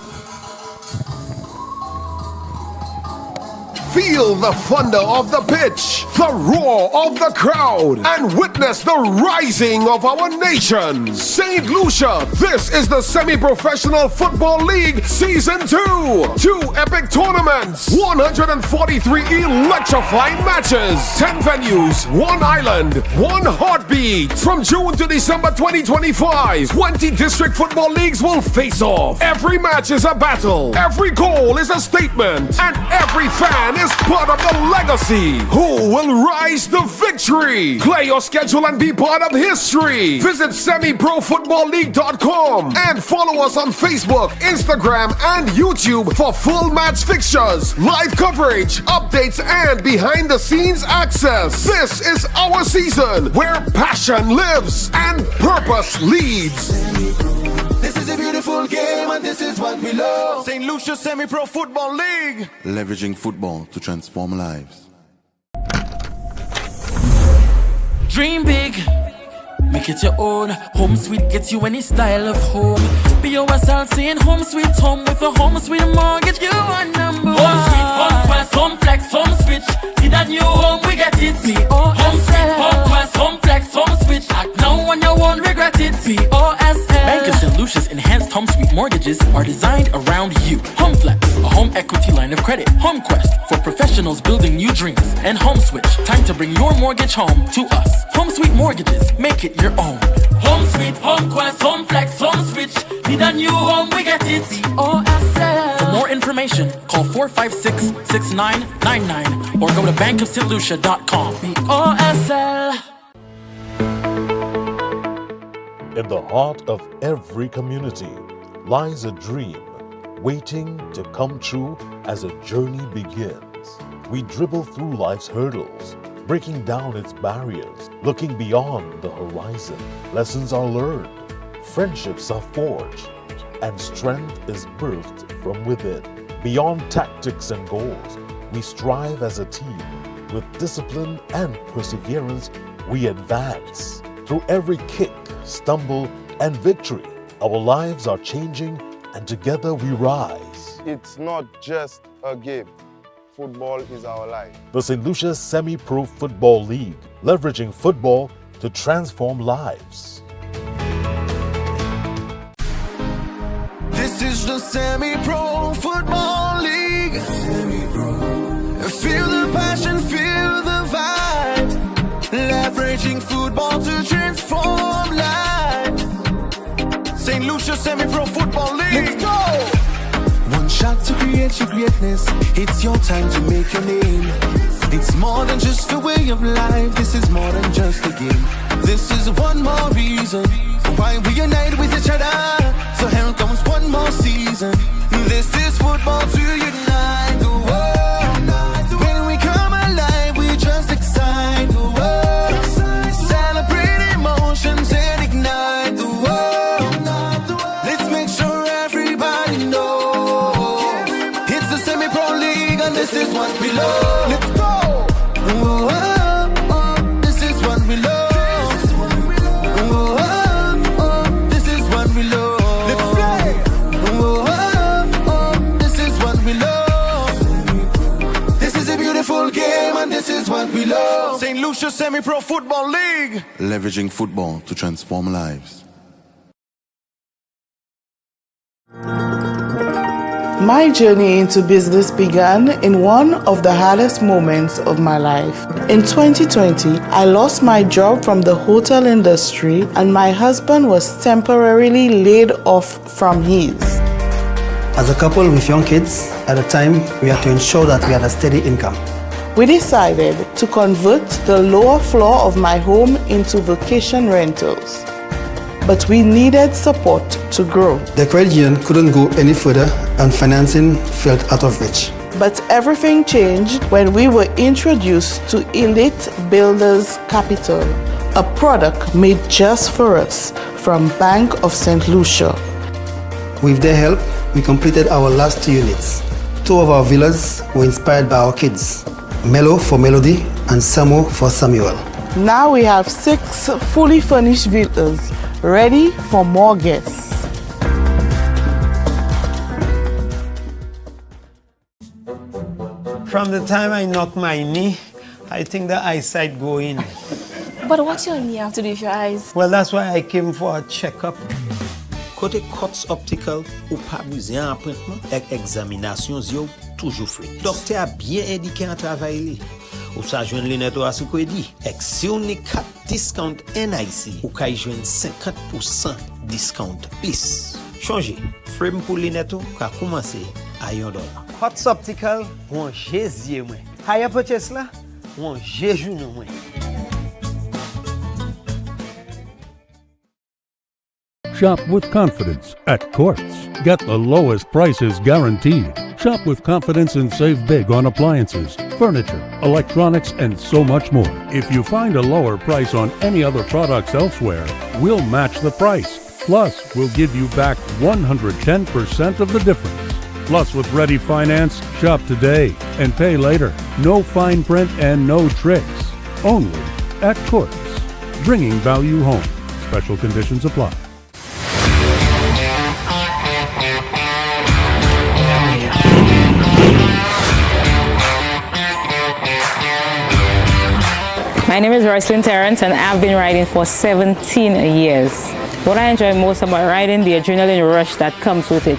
Feel the thunder of the pitch, the roar of the crowd, and witness the rising of our nation. St. Lucia, this is the Semi-Professional Football League Season 2. 2 epic tournaments, 143 electrifying matches, 10 venues, 1 island, 1 heartbeat. From June to December 2025, 20 district football leagues will face off. Every match is a battle, every goal is a statement, and every fan is part of the legacy. Who will rise to victory? Play your schedule and be part of history. Visit semiprofootballleague.com and follow us on Facebook, Instagram, and YouTube for full match fixtures, live coverage, updates, and behind-the-scenes access. This is our season where passion lives and purpose leads. This is a beautiful game and this is what we love. St. Lucia Semi-Pro Football League. Leveraging football to transform lives. Dream big, make it your own. Home Sweet gets you any style of home. Be yourself saying home sweet home with a home sweet mortgage. You are number one. Home sweet, home quest, home flex, home switch. Need a new home, we get it. Home sweet, home quest, home flex, home switch. Act now when you won't regret it. POSL. Bank of St. Lucia's enhanced home sweet mortgages are designed around you. Home Flex, a home equity line of credit. Home Quest, for professionals building new dreams. And Home Switch, time to bring your mortgage home to us. Home Sweet Mortgages, make it your own. Home Sweet, Home Quest, Home Flex, Home Switch. Need a new home, we get it. POSL. For more information, call 456-6999 or go to bankofstlucia.com. POSL. In the heart of every community lies a dream waiting to come true as a journey begins. We dribble through life's hurdles, breaking down its barriers, looking beyond the horizon. Lessons are learned, friendships are forged, and strength is birthed from within. Beyond tactics and goals, we strive as a team. With discipline and perseverance, we advance. Through every kick, stumble, and victory, our lives are changing, and together we rise. It's not just a game. Football is our life. The St. Lucia Semi-Pro Football League, leveraging football to transform lives. This is the Semi-Pro Football League. Feel the passion, feel the vibe. Semi-Pro Football League. Let's go! One shot to create your greatness. It's your time to make your name. It's more than just a way of life. This is more than just a game. This is one more reason why we unite with each other. So here comes one more season. This is football to unite the world. When we come alive, we just excite the world. Celebrate emotions and ignite the world. Let's make sure everybody knows it's the Semi-Pro League and this is what we love. Let's go. This is what we love. This is what we love. Let's play. This is what we love. This is a beautiful game and this is what we love. St. Lucia Semi-Pro Football League. Leveraging football to transform lives. My journey into business began in one of the hardest moments of my life. In 2020, I lost my job from the hotel industry and my husband was temporarily laid off from his. As a couple with young kids, at the time, we had to ensure that we had a steady income. We decided to convert the lower floor of my home into vacation rentals. But we needed support to grow. The credit union couldn't go any further and financing felt out of reach. But everything changed when we were introduced to Elite Builders Capital, a product made just for us from Bank of St. Lucia. With their help, we completed our last 2 units. 2 of our villas were inspired by our kids, Melo for Melody and Samo for Samuel. Now we have 6 fully furnished villas ready for more guests. From the time I knock my knee, I think the eyesight go in. But what's your knee have to do with your eyes? Well, that's why I came for a checkup. Côté Cots Optical, ou pas besoin d'un appointment, avec examination yo toujours free. Docteur a bien indiqué un travail. Ou ça joindre lunettes à ce qu'on dit. Avec Siouni 4 discount NIC, ou kay joindre 50% discount plus. Changer. Frame pour lunettes ka commencer à $1. Cots Optical, on jésus moi. Higher purchase là, on jésus non moi. Shop with confidence at Courts. Get the lowest prices guaranteed. Shop with confidence and save big on appliances, furniture, electronics, and so much more. If you find a lower price on any other products elsewhere, we'll match the price. Plus, we'll give you back 110% of the difference. Plus, with Ready Finance, shop today and pay later. No fine print and no tricks. Only at Courts. Bringing value home. Special conditions apply. My name is Roycelyn Terrence and I've been riding for 17 years. What I enjoy most about riding, the adrenaline rush that comes with it.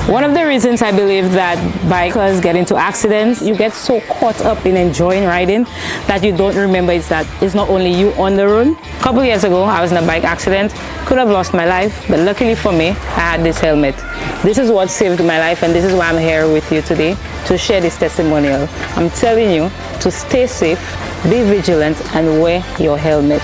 One of the reasons I believe that bikers get into accidents, you get so caught up in enjoying riding that you don't remember is that it's not only you on the road. A couple years ago, I was in a bike accident, could have lost my life, but luckily for me, I had this helmet. This is what saved my life and this is why I'm here with you today to share this testimonial. I'm telling you to stay safe, be vigilant and wear your helmet.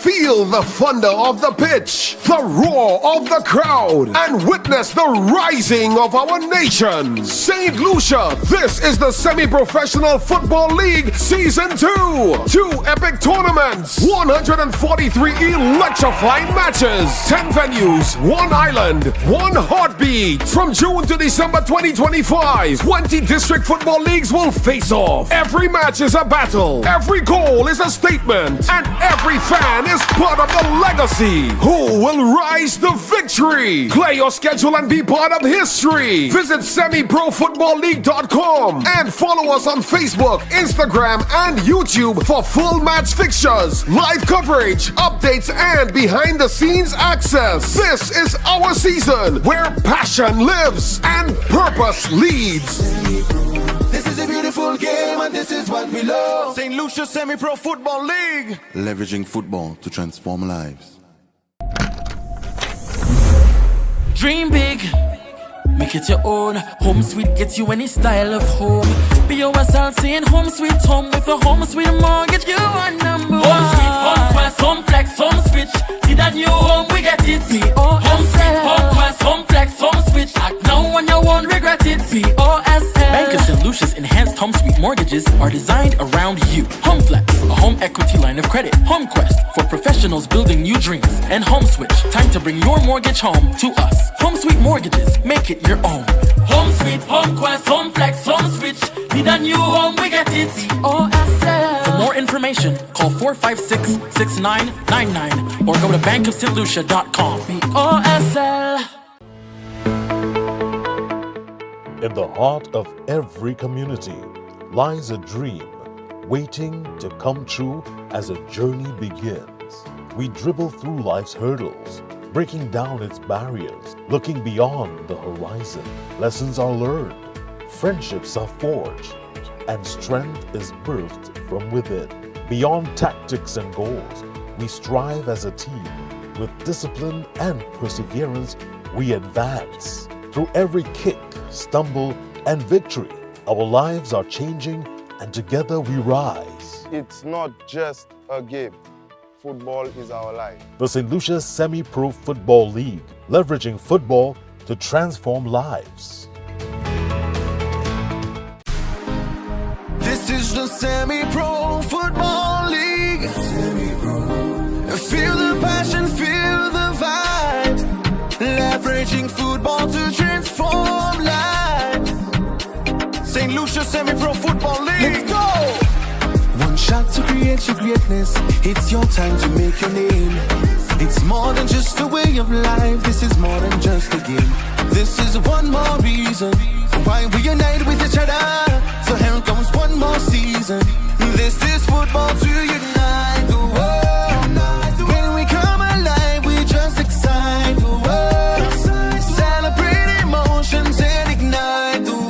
Feel the thunder of the pitch, the roar of the crowd, and witness the rising of our nation. St. Lucia, this is the Semi-Professional Football League Season 2. 2 epic tournaments, 143 electrifying matches, 10 venues, 1 island, 1 heartbeat. From June to December 2025, 20 district football leagues will face off. Every match is a battle, every goal is a statement, and every fan is part of the legacy. Who will rise to victory? Play your schedule and be part of history. Visit semiprofootballleague.com and follow us on Facebook, Instagram, and YouTube for full match fixtures, live coverage, updates, and behind the scenes access. This is our season where passion lives and purpose leads. This is a beautiful game and this is what we love. St. Lucia Semi-Pro Football League. Leveraging football to transform lives. Dream big, make it your own. Home Sweet gets you any style of home. Be yourself saying home sweet home with a home sweet mortgage. You are number one. Home Sweet, home quest, home flex, home switch. See that new home, we get it. Home Sweet, home quest, home flex, home switch. Act now when you won't regret it. POSL. Bank of St. Lucia's enhanced home sweet mortgages are designed around you. Home Flex, a home equity line of credit. Home Quest, for professionals building new dreams. And Home Switch, time to bring your mortgage home to us. Home Sweet Mortgages, make it your own. Home Sweet, Home Quest, Home Flex, Home Switch. Need a new home, we get it. POSL. For more information, call 456-6999 or go to bankofstlucia.com. POSL. In the heart of every community lies a dream waiting to come true as a journey begins. We dribble through life's hurdles, breaking down its barriers, looking beyond the horizon. Lessons are learned, friendships are forged, and strength is birthed from within. Beyond tactics and goals, we strive as a team. With discipline and perseverance, we advance. Through every kick, stumble, and victory, our lives are changing, and together we rise. It's not just a game. Football is our life. The St. Lucia Semi-Pro Football League, leveraging football to transform lives. This is the Semi-Pro Football League. Feel the passion, feel the vibe. Leveraging football to transform lives. St. Lucia Semi-Pro Football League. Let's go! One shot to create your greatness. It's your time to make your name. It's more than just a way of life. This is more than just a game. This is one more reason why we unite with each other. So here comes one more season. This is football to unite the world. When we come alive, we just excite the world. Celebrate emotions and ignite the world.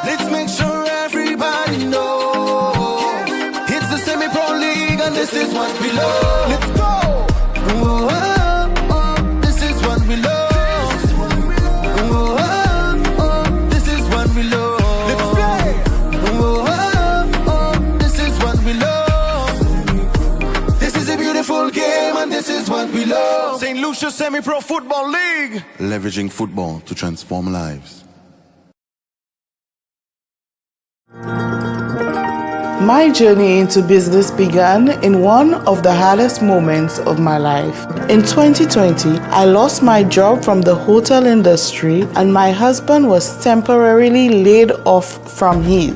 Let's make sure everybody knows it's the Semi-Pro League and this is what we love. Let's go. Whoa, oh, oh, this is what we love. Whoa, oh, oh, this is what we love. Let's play. Whoa, oh, oh, this is what we love. This is a beautiful game and this is what we love. St. Lucia Semi-Pro Football League. Leveraging football to transform lives. My journey into business began in one of the hardest moments of my life. In 2020, I lost my job from the hotel industry and my husband was temporarily laid off from his.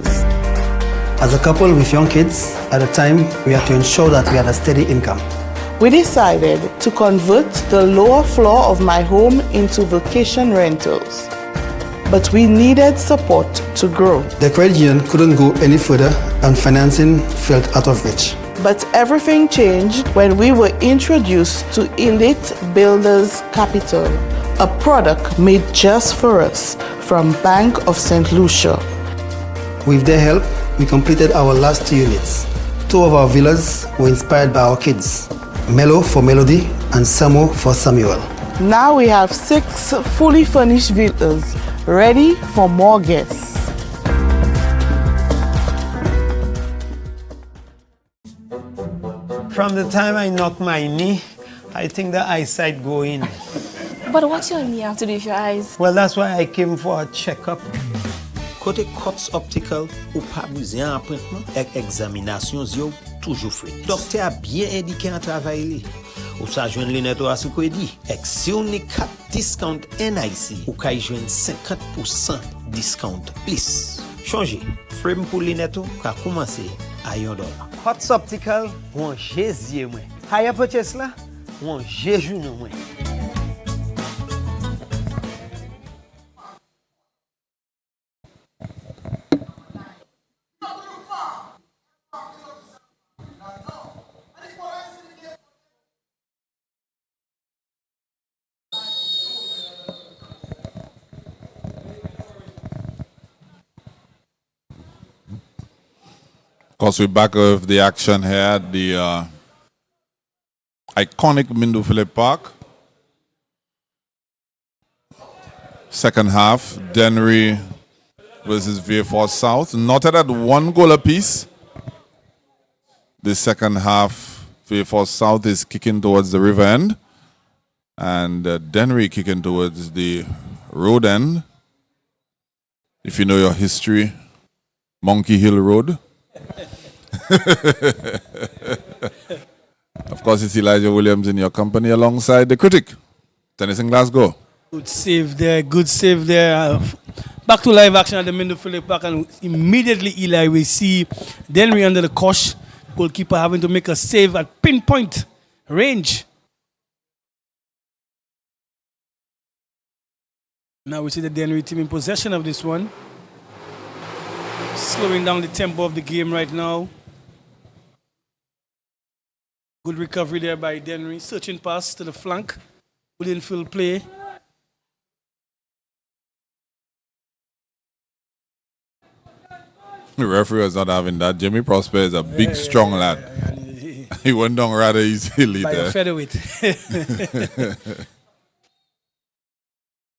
As a couple with young kids, at the time, we had to ensure that we had a steady income. We decided to convert the lower floor of my home into vacation rentals. But we needed support to grow. The credit union couldn't go any further and financing felt out of reach. But everything changed when we were introduced to Elite Builders Capital, a product made just for us from Bank of St. Lucia. With their help, we completed our last 2 units. 2 of our villas were inspired by our kids, Melo for Melody and Samo for Samuel. Now we have 6 fully furnished villas ready for more guests. From the time I knock my knee, I think the eyesight go in. But what your knee have to do with your eyes? Well, that's why I came for a checkup. Côté Cots Optical, ou pas besoin d'appointment, avec examination yo toujours free. Docteur a bien indiqué un travail. Ou ça joindre lunette ou asiko dit. Avec si on est 4 discount NIC, ou kay joindre 50% discount plus. Changer. Frame pour lunette ka commencer à $1. Cots Optical, ou un jésier moi. Haya purchase là, ou un jéjou non moi. Of course, we're back with the action here at the iconic Mindu Philip Park. Second half, Dennery versus VA4 South. Knotted at 1 goal apiece. The second half, VA4 South is kicking towards the river end. And Dennery kicking towards the road end. If you know your history, Monkey Hill Road. Of course, it's Elijah Williams in your company alongside the critic, Tennis in Glasgow. Good save there, good save there. Back to live action at the Mindu Philip Park, and immediately, Eli, we see Dennery under the cosh. Goalkeeper having to make a save at pinpoint range. Now we see the Dennery team in possession of this one. Slowing down the tempo of the game right now. Good recovery there by Dennery. Searching pass to the flank. Good infield play. The referee was not having that. Jimmy Prosper is a big, strong lad. He went down rather easily by there. a featherweight.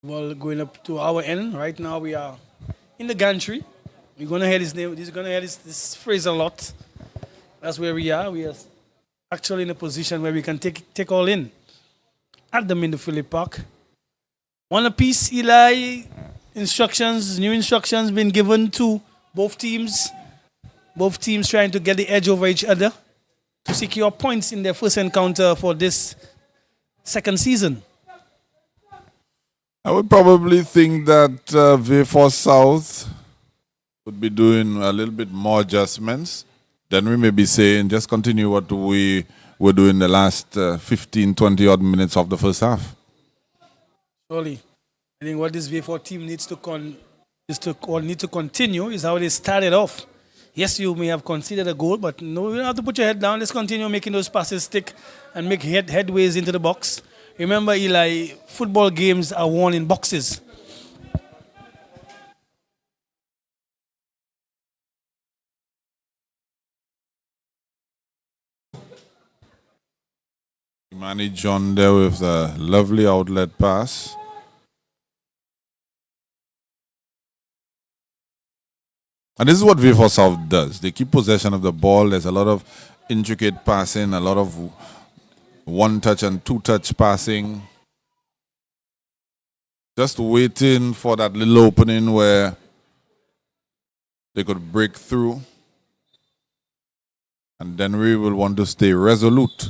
Ball going up to our end. Right now we are in the gantry. We're going to hear this name. This is going to hear this phrase a lot. That's where we are. We are actually in a position where we can take all in at the Mindu Philip Park. One apiece, Eli. Instructions, new instructions been given to both teams. Both teams trying to get the edge over each other to secure points in their first encounter for this second season. I would probably think that V4 South would be doing a little bit more adjustments. Then we may be saying just continue what we were doing the last 15, 20 odd minutes of the first half. Surely. I think what this V4 team needs to continue is how they started off. Yes, you may have conceded a goal, but no, you don't have to put your head down. Let's continue making those passes stick and make headways into the box. Remember, Eli, football games are won in boxes. Manny John there with a lovely outlet pass. And this is what V4 South does. They keep possession of the ball. There's a lot of intricate passing, a lot of one-touch and two-touch passing. Just waiting for that little opening where they could break through. And then we will want to stay resolute.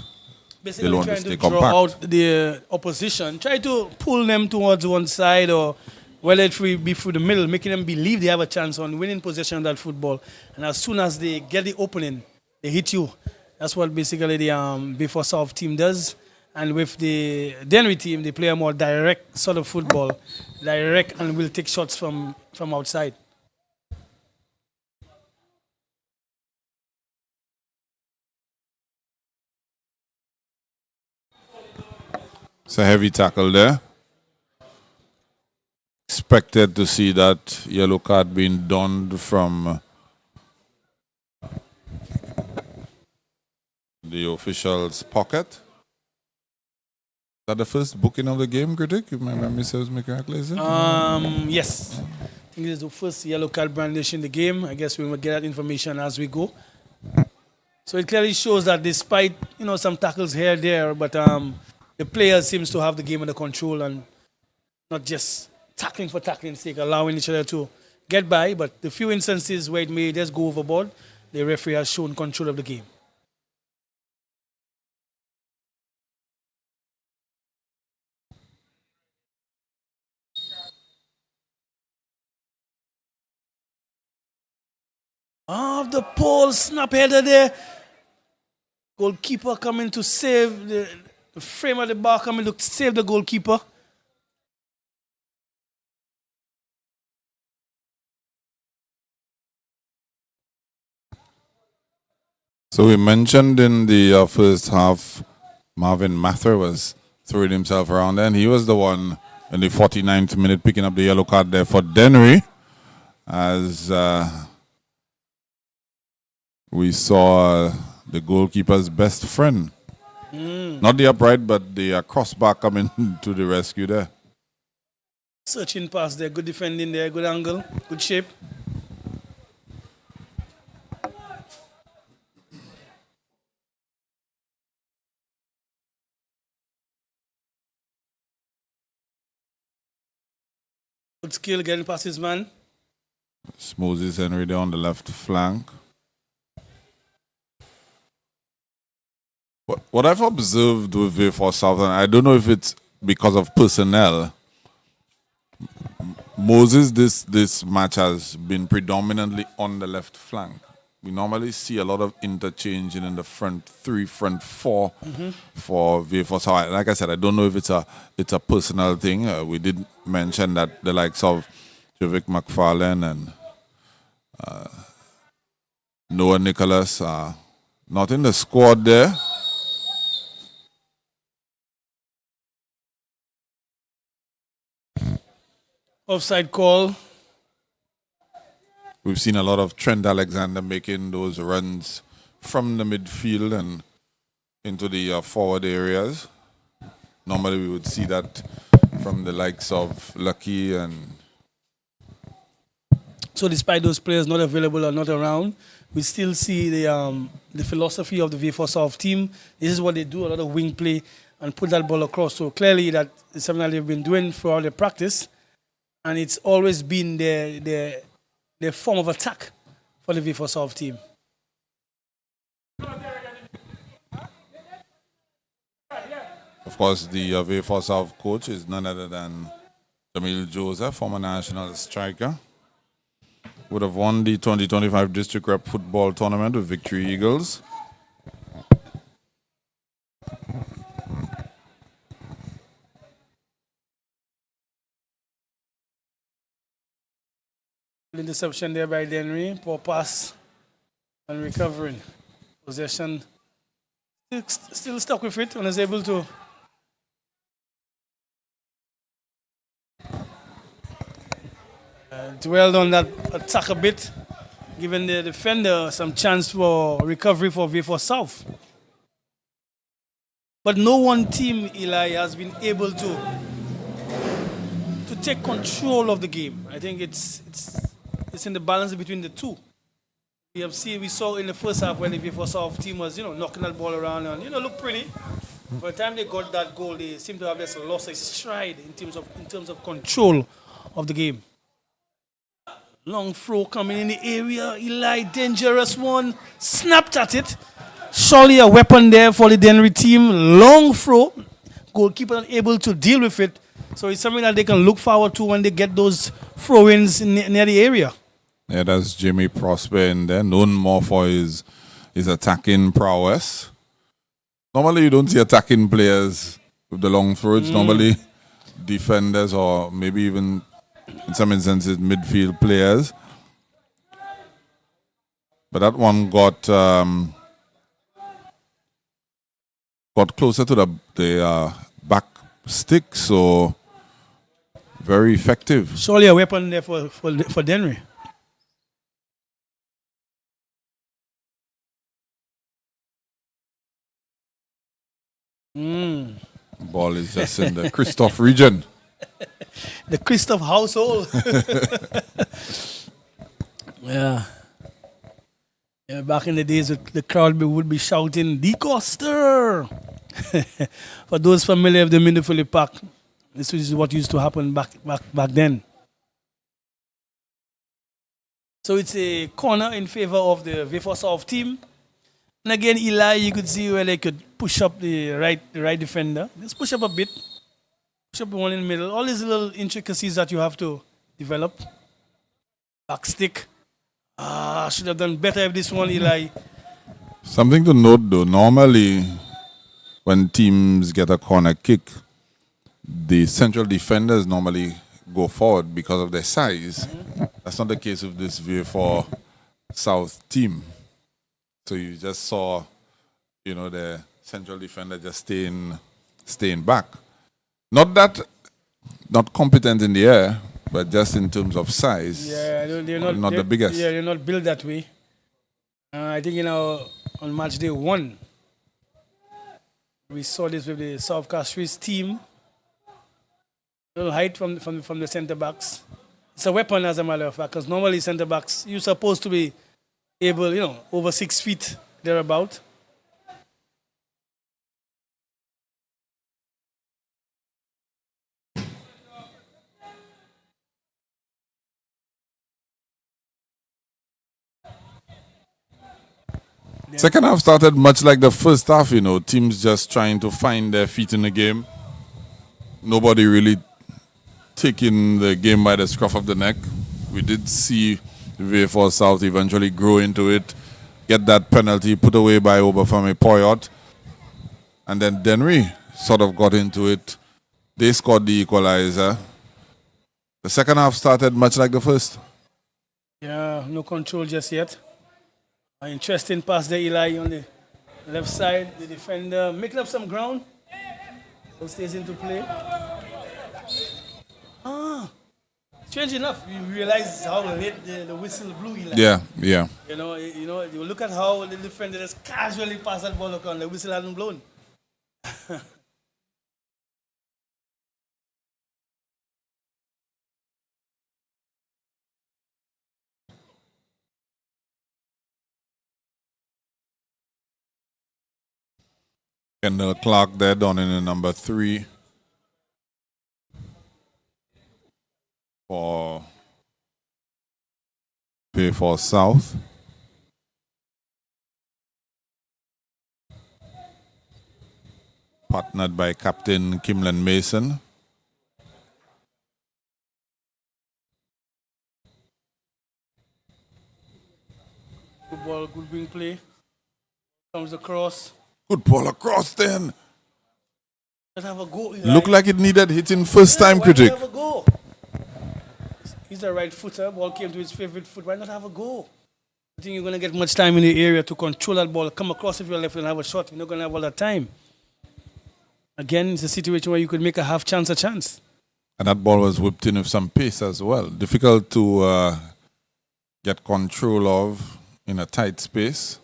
Basically trying to draw out the opposition. Try to pull them towards one side, or whether it will be through the middle, making them believe they have a chance on winning possession of that football. And as soon as they get the opening, they hit you. That's what basically the V4 South team does. And with the Dennery team, they play a more direct sort of football. Direct, and will take shots from outside. It's a heavy tackle there. Expected to see that yellow card being donned from the official's pocket. Is that the first booking of the game, critic? If my memory serves me correctly, is it? Yes. I think this is the first yellow card brandish in the game. I guess we will get that information as we go. So it clearly shows that despite some tackles here and there, but the player seems to have the game under control and not just tackling for tackling's sake, allowing each other to get by. But the few instances where it may just go overboard, the referee has shown control of the game. Off the pole, snap header there. Goalkeeper coming to save the frame of the bar coming to save the goalkeeper. So we mentioned in the first half, Marvin Mather was throwing himself around, and he was the one in the 49th minute picking up the yellow card there for Dennery, as we saw the goalkeeper's best friend. Not the upright, but the crossbar coming to the rescue there. Searching pass there, good defending there, good angle, good shape. Good skill getting past his man. It's Moses Henry there on the left flank. What I've observed with Vifor Southern, I don't know if it's because of personnel. Moses, this match has been predominantly on the left flank. We normally see a lot of interchanging in the front three, front four for Vifor Southern. Like I said, I don't know if it's a personal thing. We did mention that the likes of Javik McFarlane and Noah Nicholas are not in the squad there. Offside call. We've seen a lot of Trent Alexander making those runs from the midfield and into the forward areas. Normally we would see that from the likes of Lucky and... So despite those players not available or not around, we still see the philosophy of the Vifor South team. This is what they do, a lot of wing play and put that ball across. So clearly that is something that they've been doing throughout their practice. And it's always been their form of attack for the Vifor South team. Of course, the Vifor South coach is none other than Jamil Joseph, former national striker. Would have won the 2025 District Rep Football Tournament with Victory Eagles. Interception there by Dennery. Poor pass and recovering. Possession still stuck with it and is able to dwelled on that attack a bit, giving the defender some chance for recovery for Vifor South. But no one team, Eli, has been able to take control of the game. I think it's in the balance between the two. We saw in the first half when the Vifor South team was, knocking that ball around and, looked pretty. By the time they got that goal, they seem to have just lost a stride in terms of control of the game. Long throw coming in the area. Eli, dangerous one. Snapped at it. Surely a weapon there for the Dennery team. Long throw. Goalkeeper unable to deal with it. So it's something that they can look forward to when they get those throw-ins near the area. Yeah, that's Jimmy Prosper in there, known more for his attacking prowess. Normally you don't see attacking players with the long throws. Normally defenders or maybe even in some instances midfield players. But that one got closer to the back stick, so very effective. Surely a weapon there for Dennery. Ball is just in the Christoph region. The Christoph household. Yeah. Yeah, back in the days, the crowd would be shouting, "De Coster!" For those familiar with the Mindufuli Park, this is what used to happen back then. So it's a corner in favor of the V4 South team. And again, Eli, you could see where they could push up the right defender. Just push up a bit. Push up the one in the middle. All these little intricacies that you have to develop. Back stick. Should have done better if this one, Eli. Something to note though, normally when teams get a corner kick, the central defenders normally go forward because of their size. That's not the case with this V4 South team. So you just saw, the central defender just staying back. Not competent in the air, but just in terms of size. Yeah, they're not the biggest. Yeah, they're not built that way. I think on match day 1, we saw this with the South Castries team. A little height from the centre backs. It's a weapon, as a matter of fact, because normally centre backs, you're supposed to be able, over 6 feet, thereabout. Second half started much like the first half, teams just trying to find their feet in the game. Nobody really taking the game by the scruff of the neck. We did see V4 South eventually grow into it, get that penalty put away by Obafemi Poyot, and then DENNERY sort of got into it. They scored the equalizer. The second half started much like the first. Yeah, no control just yet. An interesting pass there, Eli, on the left side. The defender making up some ground. So stays into play. Strange enough, you realize how late the whistle blew, Eli. Yeah. You look at how the defender just casually passed that ball across. The whistle hadn't blown. Kendall Clark there down in the number 3 for V4 South. Partnered by Captain Kimlan Mason. Good ball, good wing play. Comes across. Good ball across then. Let's have a go. Looked like it needed hitting first time, critic. Have a go? He's a right footer. Ball came to his favorite foot. Why not have a go? I think you're going to get much time in the area to control that ball. Come across if you're left and have a shot. You're not going to have all that time. Again, it's a situation where you could make a half chance a chance. And that ball was whipped in with some pace as well. Difficult to get control of in a tight space.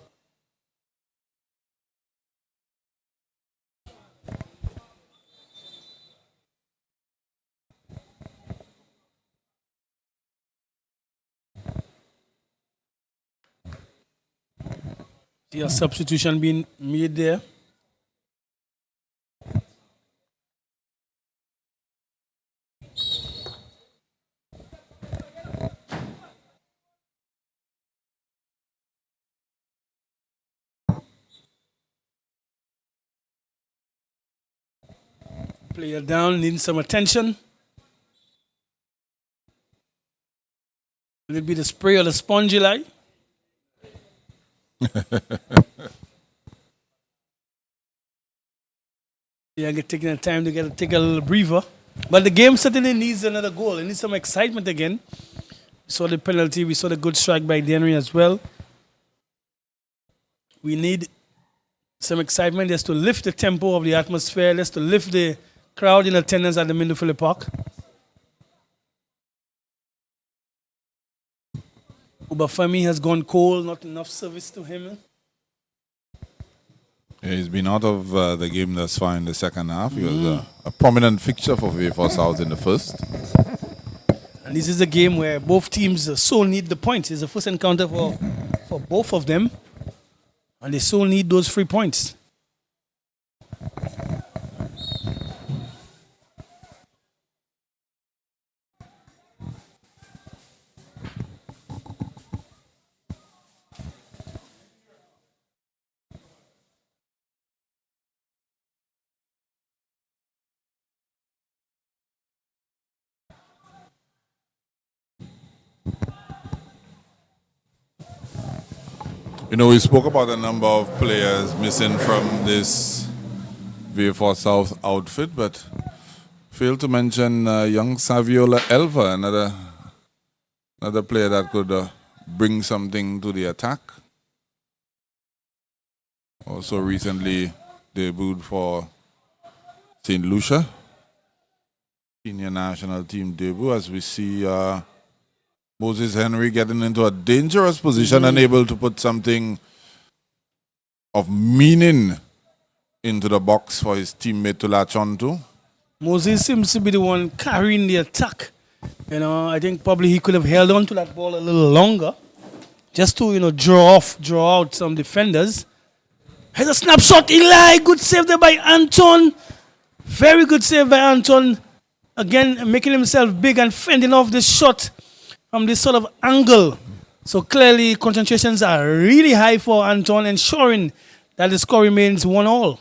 See a substitution being made there. Player down, needing some attention. Will it be the spray or the sponge, Eli? Yeah, taking the time to take a little breather. But the game certainly needs another goal. It needs some excitement again. We saw the penalty. We saw the good strike by DENNERY as well. We need some excitement just to lift the tempo of the atmosphere, just to lift the crowd in attendance at the Mindufuli Park. Obafemi has gone cold, not enough service to him. Yeah, he's been out of the game thus far in the second half. He was a prominent fixture for V4 South in the first. And this is a game where both teams so need the points. It's the first encounter for for both of them. And they still need those 3 points. You know, we spoke about a number of players missing from this V4 South outfit, but failed to mention young Saviola Elva, another player that could bring something to the attack. Also recently debuted for St. Lucia. Senior national team debut, as we see Moses Henry getting into a dangerous position and able to put something of meaning into the box for his teammate to latch on to. Moses seems to be the one carrying the attack. You know, I think probably he could have held on to that ball a little longer just to, draw out some defenders. Here's a snapshot, Eli. Good save there by Anton. Very good save by Anton. Again, making himself big and fending off this shot from this sort of angle. So clearly, concentrations are really high for Anton, ensuring that the score remains 1-1.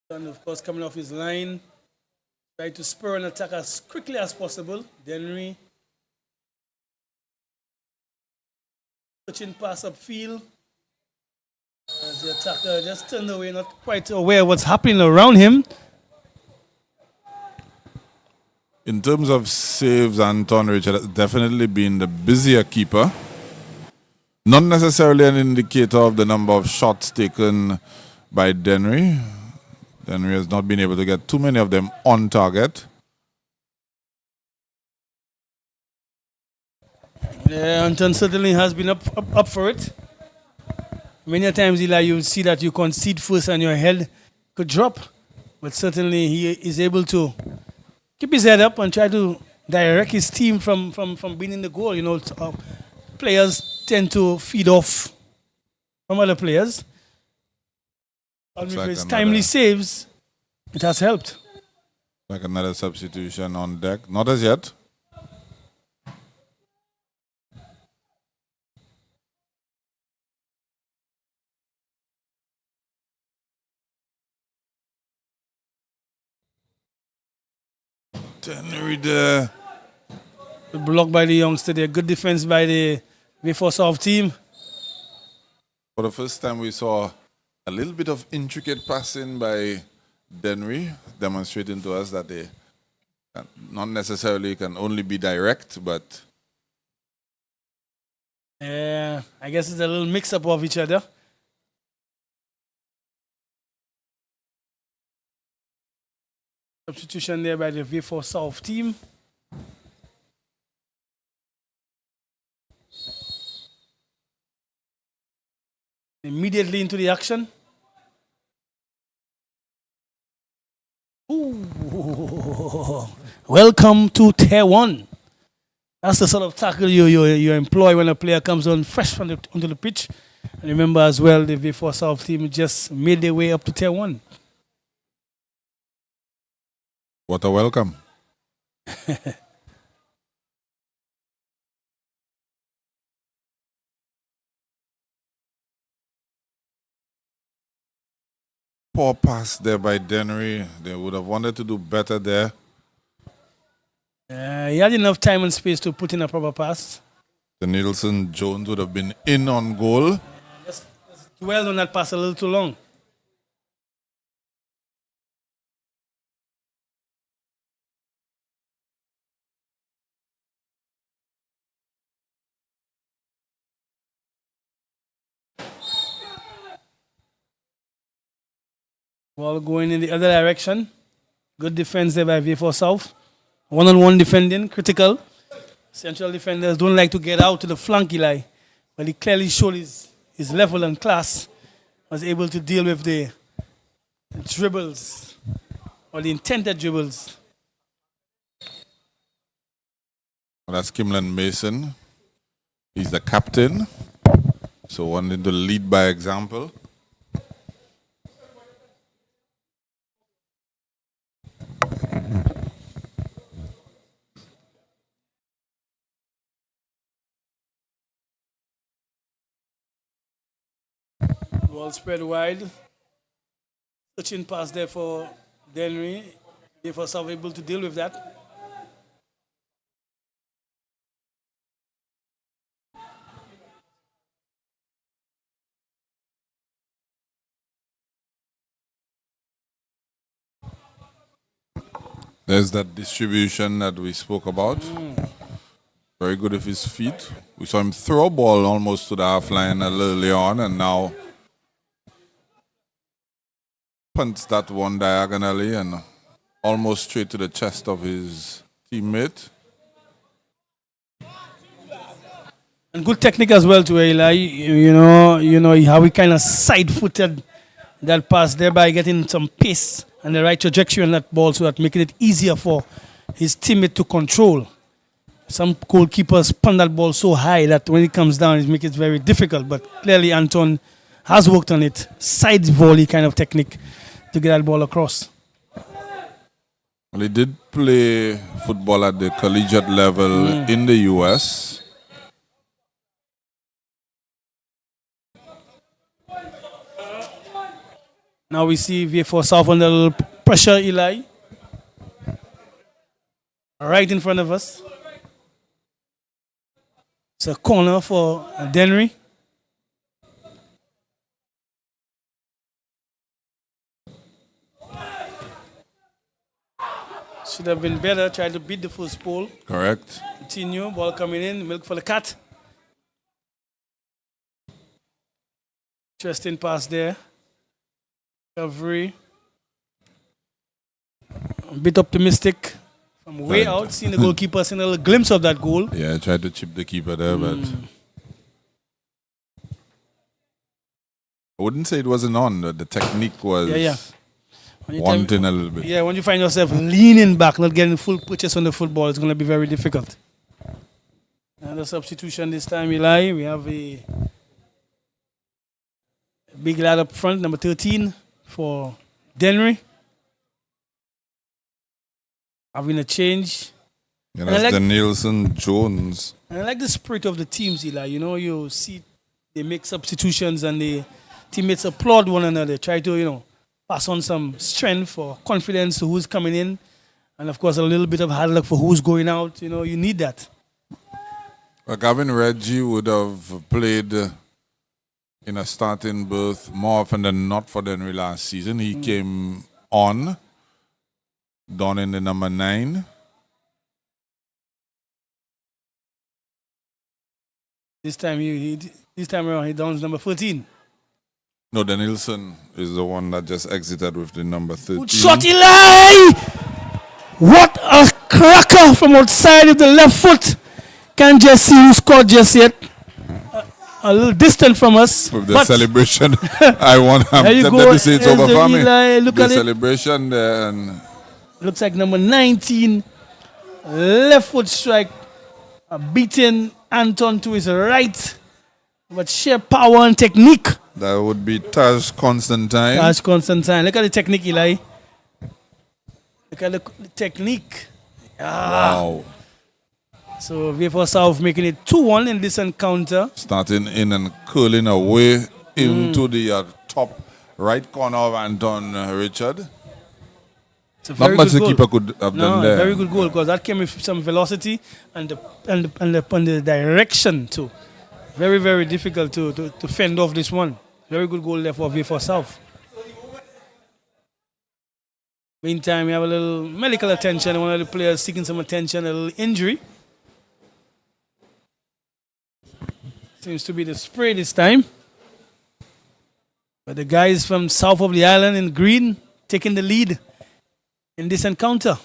And of course, coming off his line, try to spur an attack as quickly as possible. DENNERY. Touching pass upfield. As the attacker just turned away, not quite aware of what's happening around him. In terms of saves, Anton Richard has definitely been the busier keeper. Not necessarily an indicator of the number of shots taken by DENNERY. DENNERY has not been able to get too many of them on target. Yeah, Anton certainly has been up for it. Many times, Eli, you see that you concede first and your head could drop. But certainly he is able to keep his head up and try to direct his team from being in the goal. Players tend to feed off from other players. And with his timely saves, it has helped. Like another substitution on deck. Not as yet. DENNERY there. Good block by the youngster there. Good defense by the V4 South team. For the first time, we saw a little bit of intricate passing by DENNERY, demonstrating to us that they not necessarily can only be direct, but I guess it's a little mix-up of each other. Substitution there by the V4 South team. Immediately into the action. Ooh. Welcome to Tier 1. That's the sort of tackle you employ when a player comes on fresh onto the pitch. And remember as well, the V4 South team just made their way up to Tier 1. What a welcome. Poor pass there by DENNERY. They would have wanted to do better there. He had enough time and space to put in a proper pass. The Nielsen Jones would have been in on goal. Just dwelled on that pass a little too long. Ball going in the other direction. Good defense there by V4 South. One-on-one defending, critical. Central defenders don't like to get out to the flank, Eli. But he clearly showed his level and class was able to deal with the dribbles or the intended dribbles. That's Kimlan Mason. He's the captain. So wanting to lead by example. Ball spread wide. Touching pass there for Dennery. They were able to deal with that. There's that distribution that we spoke about. Very good with his feet. We saw him throw a ball almost to the half line early on, and now punts that one diagonally and almost straight to the chest of his teammate. And good technique as well to Eli. You know how he kind of side-footed that pass, thereby getting some pace and the right trajectory on that ball, so that making it easier for his teammate to control. Some goalkeepers punt that ball so high that when it comes down, it makes it very difficult. But clearly, Anton has worked on it. Side volley kind of technique to get that ball across. Well, he did play football at the collegiate level in the U.S. Now we see V4 South under a little pressure, Eli. Right in front of us. It's a corner for Dennery. Should have been better, tried to beat the first pole. Correct. Continue, ball coming in, milk for the cat. Interesting pass there. Recovery. A bit optimistic from way out, seeing the goalkeeper, seeing a little glimpse of that goal. Yeah, tried to chip the keeper there, but I wouldn't say it wasn't on. The technique was wanting a little bit. Yeah, when you find yourself leaning back, not getting full purchase on the football, it's going to be very difficult. Another substitution this time, Eli. We have a big lad up front, number 13 for Dennery. Having a change. And that's the Nielsen Jones. And I like the spirit of the teams, Eli. You know, you see they make substitutions and the teammates applaud one another, try to, pass on some strength or confidence to who's coming in. And of course, a little bit of hard luck for who's going out. You need that. Well, Gavin Reggie would have played in a starting berth more often than not for Dennery last season. He came on, donning the number 9. This time around he dons number 14. No, the Nielsen is the one that just exited with the number 13. Good shot, Eli! What a cracker from outside of the left foot. Can't just see who scored just yet. A little distant from us. With the celebration, I want him to say it's over for me. Look the at celebration there. And looks like number 19, left foot strike, beating Anton to his right. But sheer power and technique. That would be Taj Constantine. Taj Constantine. Look at the technique, Eli. Look at the technique. Wow. So V4 South making it 2-1 in this encounter. Starting in and curling away into the top right corner of Anton Richard. Not much the keeper could have done there. Very good goal, because that came with some velocity and the direction too. Very, very difficult to fend off this one. Very good goal there for V4 South. Meantime, we have a little medical attention. One of the players seeking some attention, a little injury. Seems to be the spray this time. But the guys from south of the island in green taking the lead in this encounter.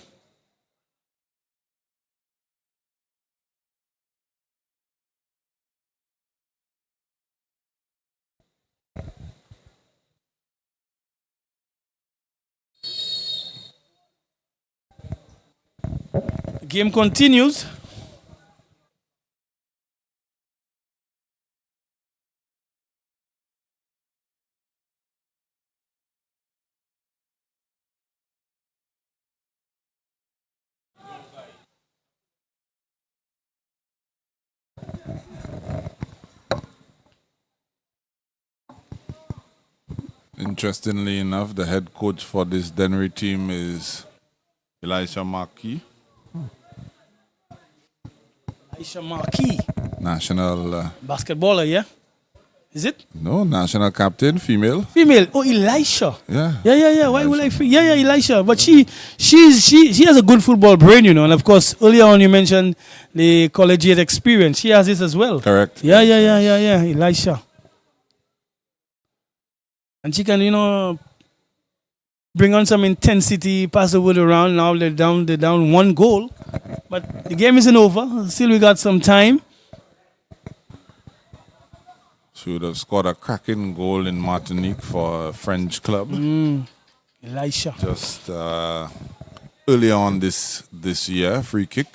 Game continues. Interestingly enough, the head coach for this Dennery team is Elisha Markey, Aisha Marquis, national. basketballer, yeah? Is it? No, national captain, female. Female. Oh, Elisha. Yeah. Yeah. Why will I? Yeah, Elisha. But she has a good football brain, And of course, earlier on you mentioned the collegiate experience. She has this as well. Correct. Yeah. Elisha. And she can, bring on some intensity, pass the word around. Now they're down 1 goal. But the game isn't over. Still we got some time. She would have scored a cracking goal in Martinique for a French club. Elisha. Just early on this year, free kick.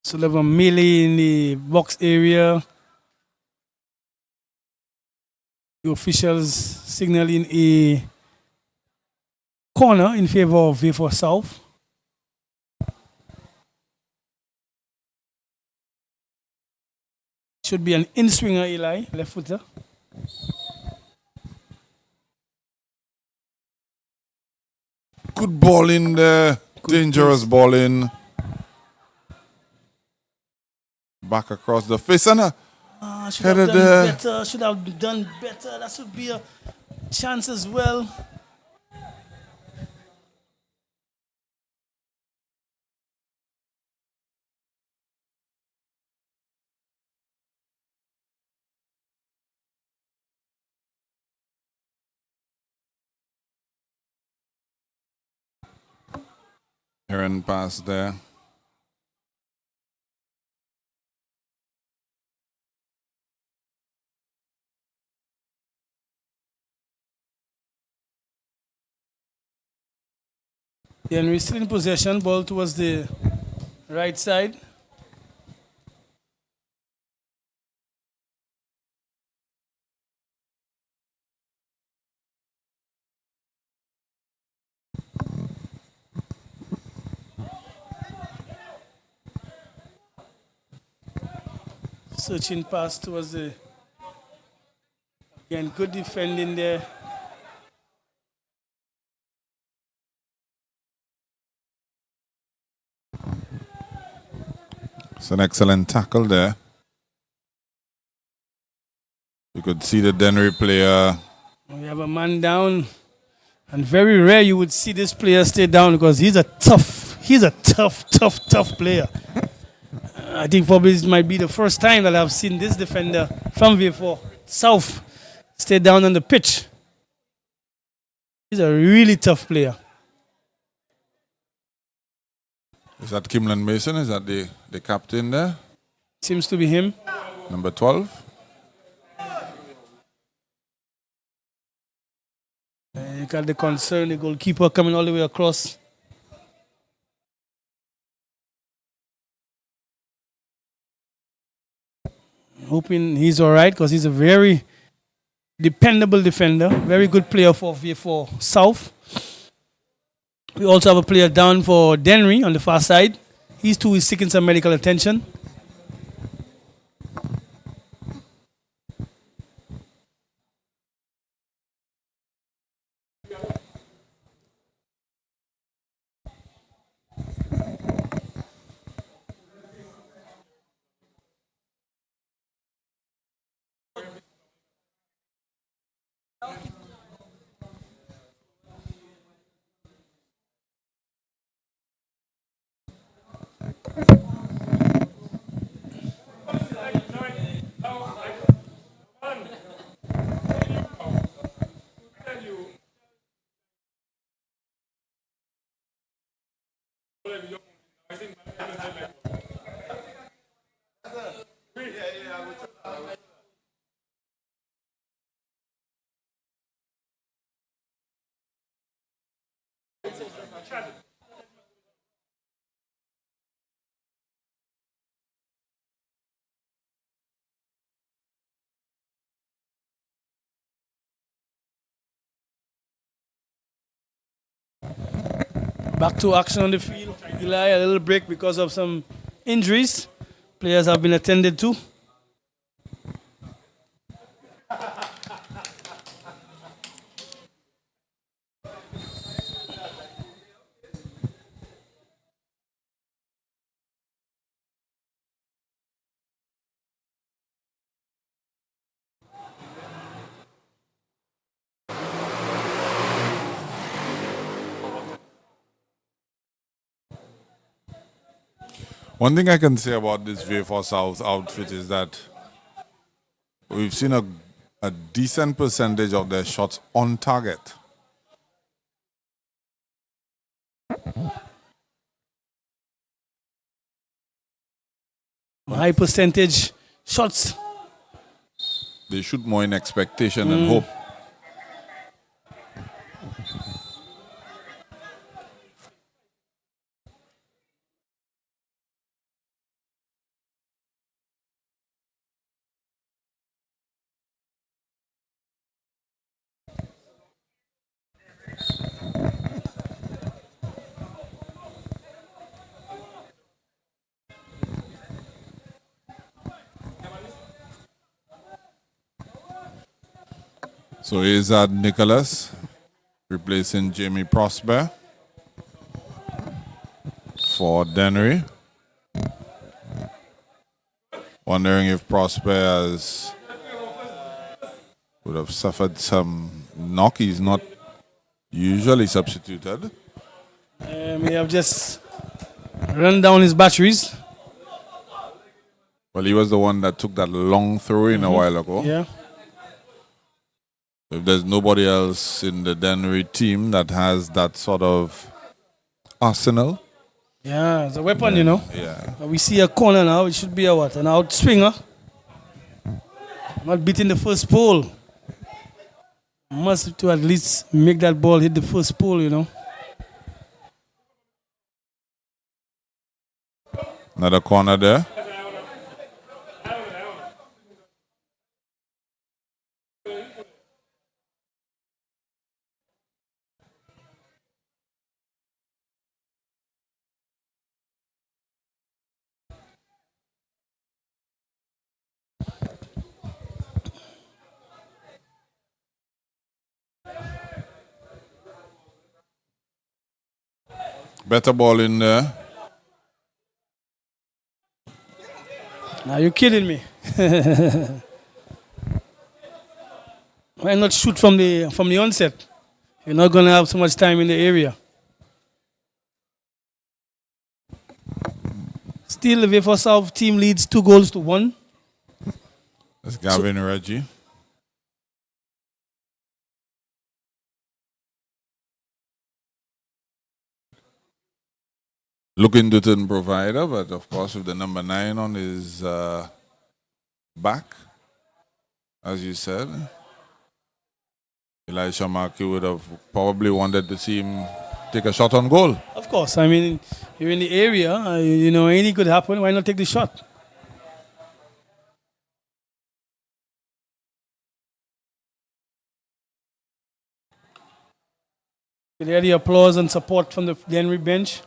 So they have a melee in the box area. The officials signaling a corner in favor of V4 South. Should be an in-swinger, Eli, left footer. Good ball in there. Dangerous ball in. Back across the face. And Should have done better. Should have done better. That should be a chance as well. Heron pass there. Then we're still in possession. Ball towards the right side. Searching pass towards the. Again, good defending there. It's an excellent tackle there. You could see the Dennery player. We have a man down, and very rare you would see this player stay down because he's a tough player. I think probably this might be the first time that I've seen this defender from V4 South stay down on the pitch. He's a really tough player. Is that Kimlan Mason? Is that the captain there? Seems to be him. Number 12. You got the concern, the goalkeeper coming all the way across. Hoping he's all right because he's a very dependable defender, very good player for V4 South. We also have a player down for Dennery on the far side. He too is seeking some medical attention. Back to action on the field. Eli, a little break because of some injuries. Players have been attended to. One thing I can say about this V4 South outfit is that we've seen a decent percentage of their shots on target. High percentage shots. They shoot more in expectation and hope. So Azad Nicholas replacing Jamie Prosper for Dennery. Wondering if Prosper would have suffered some knock. He's not usually substituted. We have just run down his batteries. Well, he was the one that took that long throw in a while ago. Yeah. If there's nobody else in the Dennery team that has that sort of arsenal. Yeah, it's a weapon, you know. Yeah. We see a corner now. It should be a what? An out swinger. Not beating the first pole. Must to at least make that ball hit the first pole, you know. Another corner there. Better ball in there. Now you're kidding me. Why not shoot from the onset? You're not gonna have so much time in the area. Still, the Way4 South team leads 2-1. That's Gavin Reggie. Looking to turn provider, but of course with the number 9 on his back, as you said, Elisha Markey would have probably wanted to see him take a shot on goal. Of course, I mean, you're in the area, you know, anything could happen. Why not take the shot? You hear the applause and support from the Dennery bench.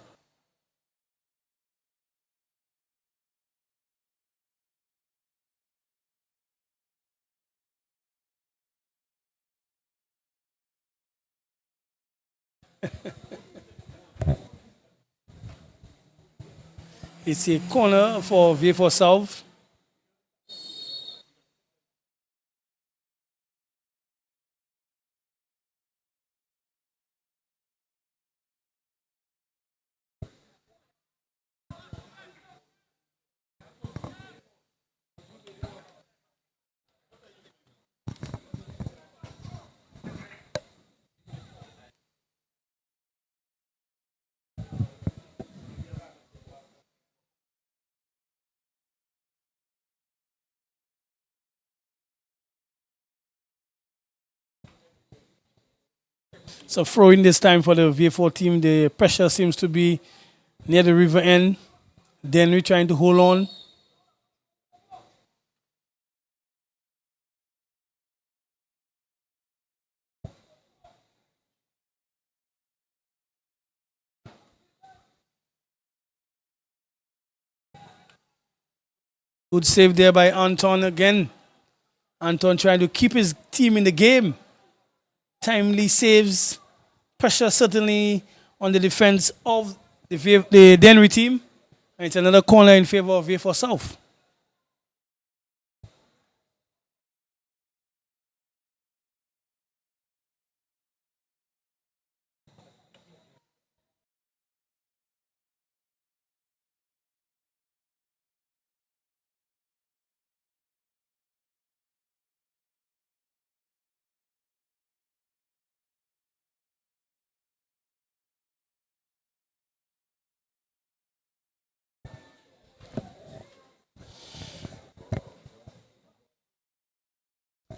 It's a corner for V4 South. So throwing this time for the V4 team. The pressure seems to be near the river end. DENNERY trying to hold on. Good save there by Anton again. Anton trying to keep his team in the game. Timely saves. Pressure certainly on the defense of the DENNERY team. And it's another corner in favor of V4 South.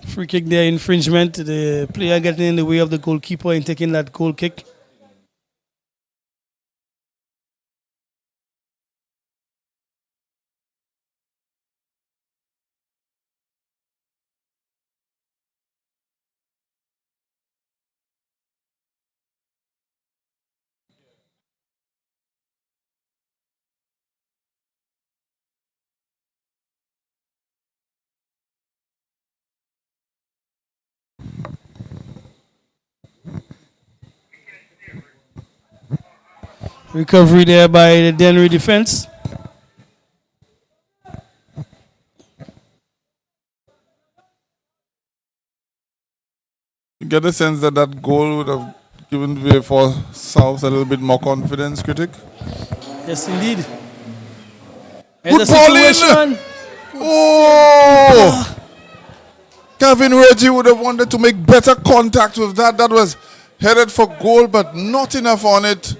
Free kick there, infringement. The player getting in the way of the goalkeeper and taking that goal kick. Recovery there by the DENNERY defense. You get the sense that that goal would have given V4 South a little bit more confidence, critic? Yes, indeed. Good ball in! Oh! Kevin Reggie would have wanted to make better contact with that. That was headed for goal, but not enough on it.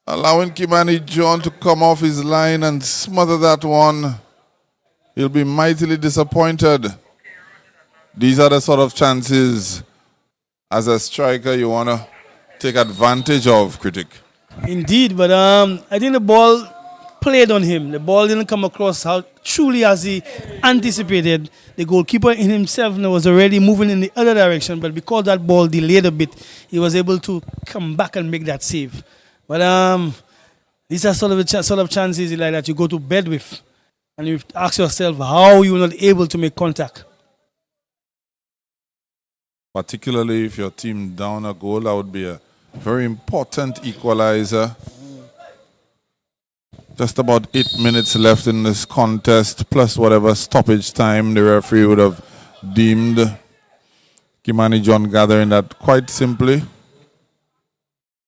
Allowing Kimani John to come off his line and smother that one. He'll be mightily disappointed. These are the sort of chances as a striker you want to take advantage of, critic. Indeed, but I think the ball played on him. The ball didn't come across how truly as he anticipated. The goalkeeper in himself was already moving in the other direction, but because that ball delayed a bit, he was able to come back and make that save. But these are sort of chances like that you go to bed with, and you ask yourself how you were not able to make contact. Particularly if your team down a goal, that would be a very important equalizer. Just about 8 minutes left in this contest, plus whatever stoppage time the referee would have deemed. Kimani John gathering that quite simply.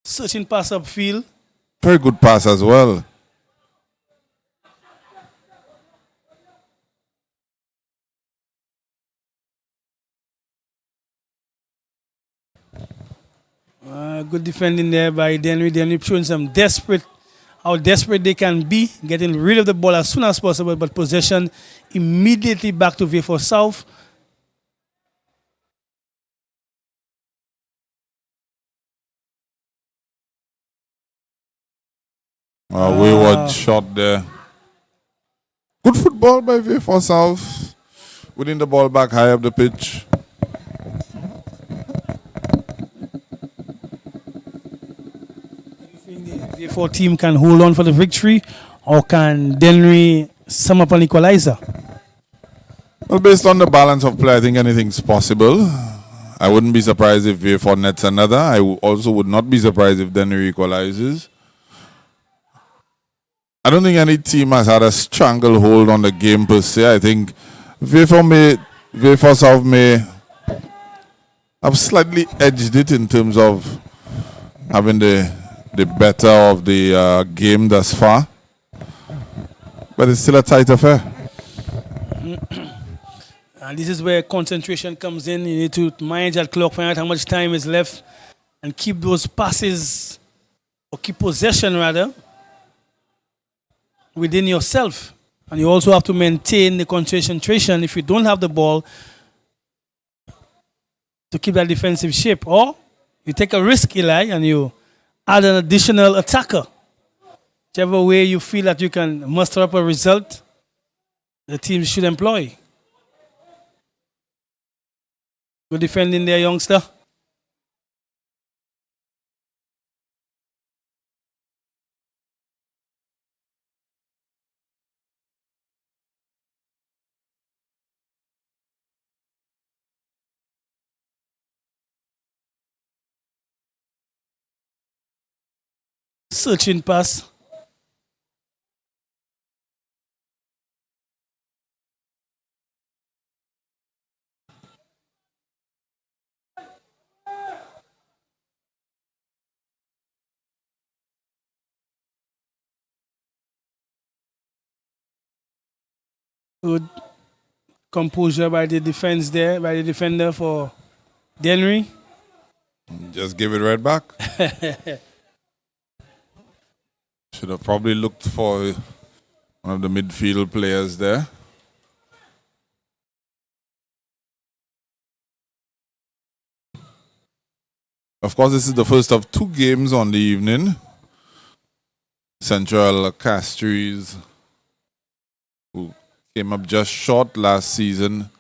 Searching pass upfield. Very good pass as well. Good defending there by DENNERY. DENNERY showing how desperate they can be, getting rid of the ball as soon as possible, but possession immediately back to V4 South. Wayward shot there. Good football by V4 South. Winning the ball back high up the pitch. The V4 team can hold on for the victory, or can DENNERY sum up an equalizer? Well, based on the balance of play, I think anything's possible. I wouldn't be surprised if V4 nets another. I also would not be surprised if DENNERY equalizes. I don't think any team has had a stranglehold on the game per se. I think V4 South may have slightly edged it in terms of having the better of the game thus far. But it's still a tight affair. And this is where concentration comes in. You need to manage that clock, find out how much time is left, and keep those passes, or keep possession rather, within yourself. And you also have to maintain the concentration if you don't have the ball to keep that defensive shape. Or You take a risk, Eli, and you add an additional attacker. Whichever way you feel that you can muster up a result, the team should employ. Good defending there, youngster. Searching pass. Good composure by the defense there, by the defender for DENNERY. Just give it right back. Should have probably looked for one of the midfield players there. Of course, this is the first of 2 games on the evening. Central Castries, who came up just short last season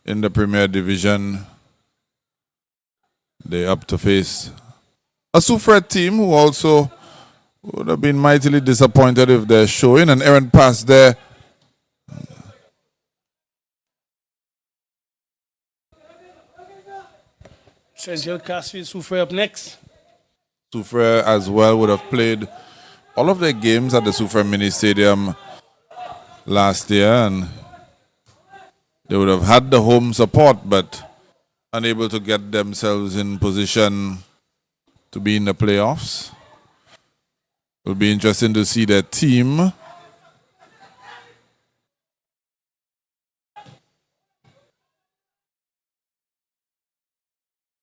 in the Premier Division. They're up to face a Soufrière team who also would have been mightily disappointed if they're showing an errant pass there. Central Castries, Soufrière up next. Soufrière as well would have played all of their games at the Soufrière Mini Stadium last year, and they would have had the home support but unable to get themselves in position to be in the playoffs. It will be interesting to see their team.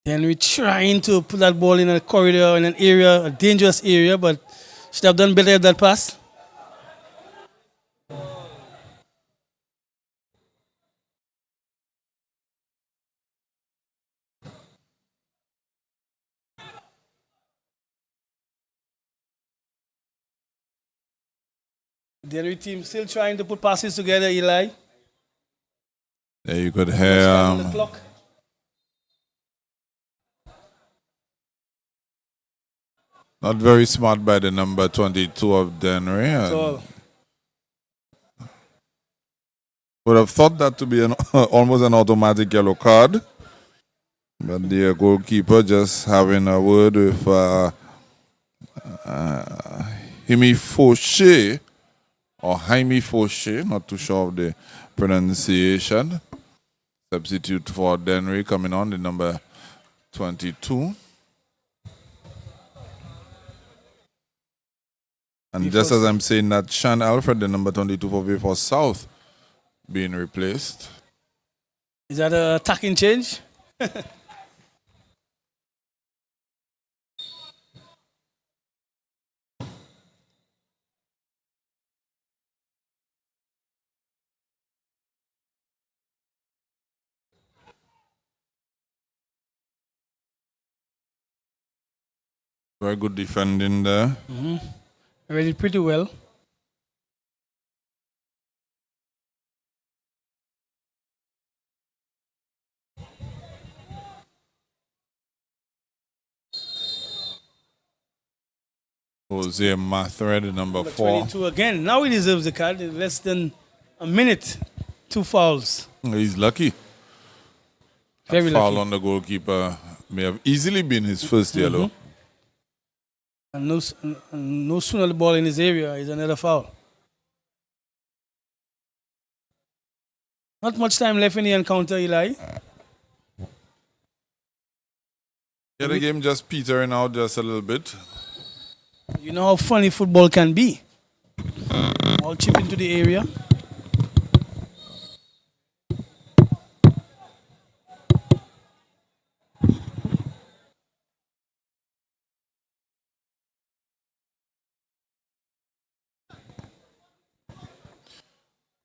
Then we're trying to put that ball in a corridor, in an area, a dangerous area, but should have done better at that pass. The DENNERY team still trying to put passes together, Eli. There you could hear not very smart by the number 22 of DENNERY. Would have thought that to be almost an automatic yellow card. But the goalkeeper just having a word with Jaime Fauché, not too sure of the pronunciation. Substitute for DENNERY coming on, the number 22. And just as I'm saying that, Sean Alfred, the number 22 for Bayford South, being replaced. Is that a attacking change? Very good defending there. Read it pretty well. Jose Mathred, number 4. 22 again. Now he deserves the card in less than a minute. 2 fouls. He's lucky. Very foul lucky. On the goalkeeper may have easily been his first yellow. And no sooner the ball in his area is another foul. Not much time left in the encounter, Eli. Yeah, the game just petering out just a little bit. You know how funny football can be. All chip into the area.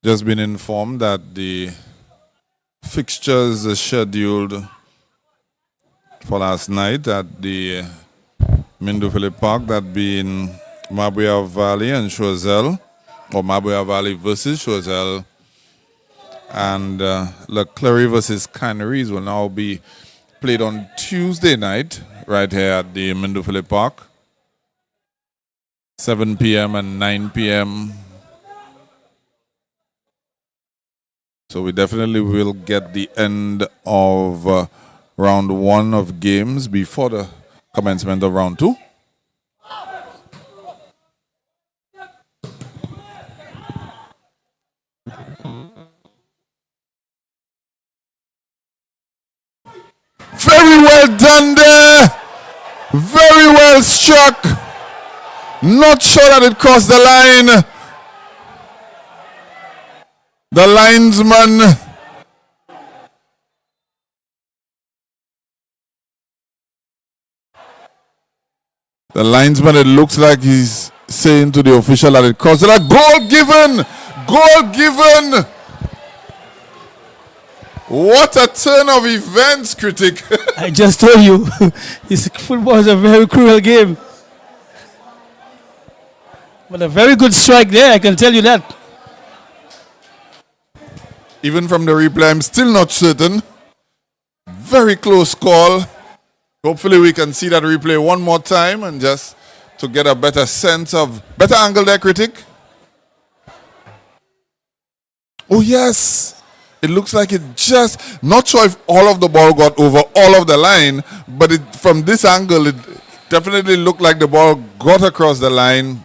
Just been informed that the fixtures are scheduled for last night at the Mindu Philip Park, that being Mabuya Valley and Choiseul, or Mabuya Valley versus Choiseul, and Leclerc versus Canaries will now be played on Tuesday night right here at the Mindu Philip Park, 7 p.m. and 9 p.m. So we definitely will get the end of round 1 of games before the commencement of round 2. Very well done there. Very well struck. Not sure that it crossed the line. The linesman it looks like he's saying to the official that it crossed the line. Goal given! Goal given! What a turn of events, critic. I just told you, this football is a very cruel game. But a very good strike there, I can tell you that. Even from the replay, I'm still not certain. Very close call. Hopefully we can see that replay one more time and just to get a better sense of... Better angle there, critic. Oh, yes. It looks like it just... Not sure if all of the ball got over all of the line, but from this angle, it definitely looked like the ball got across the line.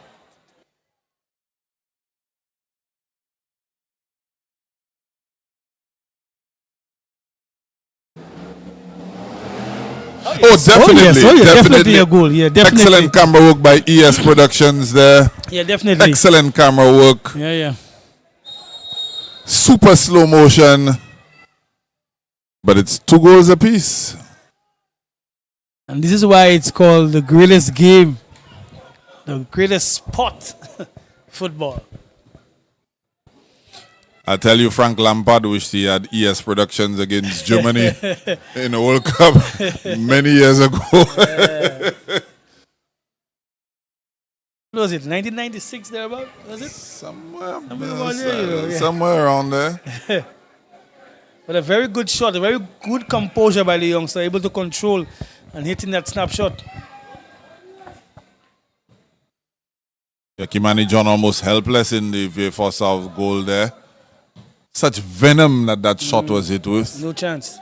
Oh, definitely. Definitely a goal. Yeah, definitely. Excellent camera work by ES Productions there. Yeah, definitely. Excellent camera work. Yeah. Super slow motion. But it's 2 goals apiece. And this is why it's called the greatest game, the greatest sport, football. I tell you, Frank Lampard wished he had ES Productions against Germany in the World Cup many years ago. What was it, 1996 thereabout? Was it? Somewhere around there. But a very good shot, a very good composure by the youngster, able to control and hitting that snapshot. Kimani John almost helpless in the V4 South goal there. Such venom that shot was hit with. No chance.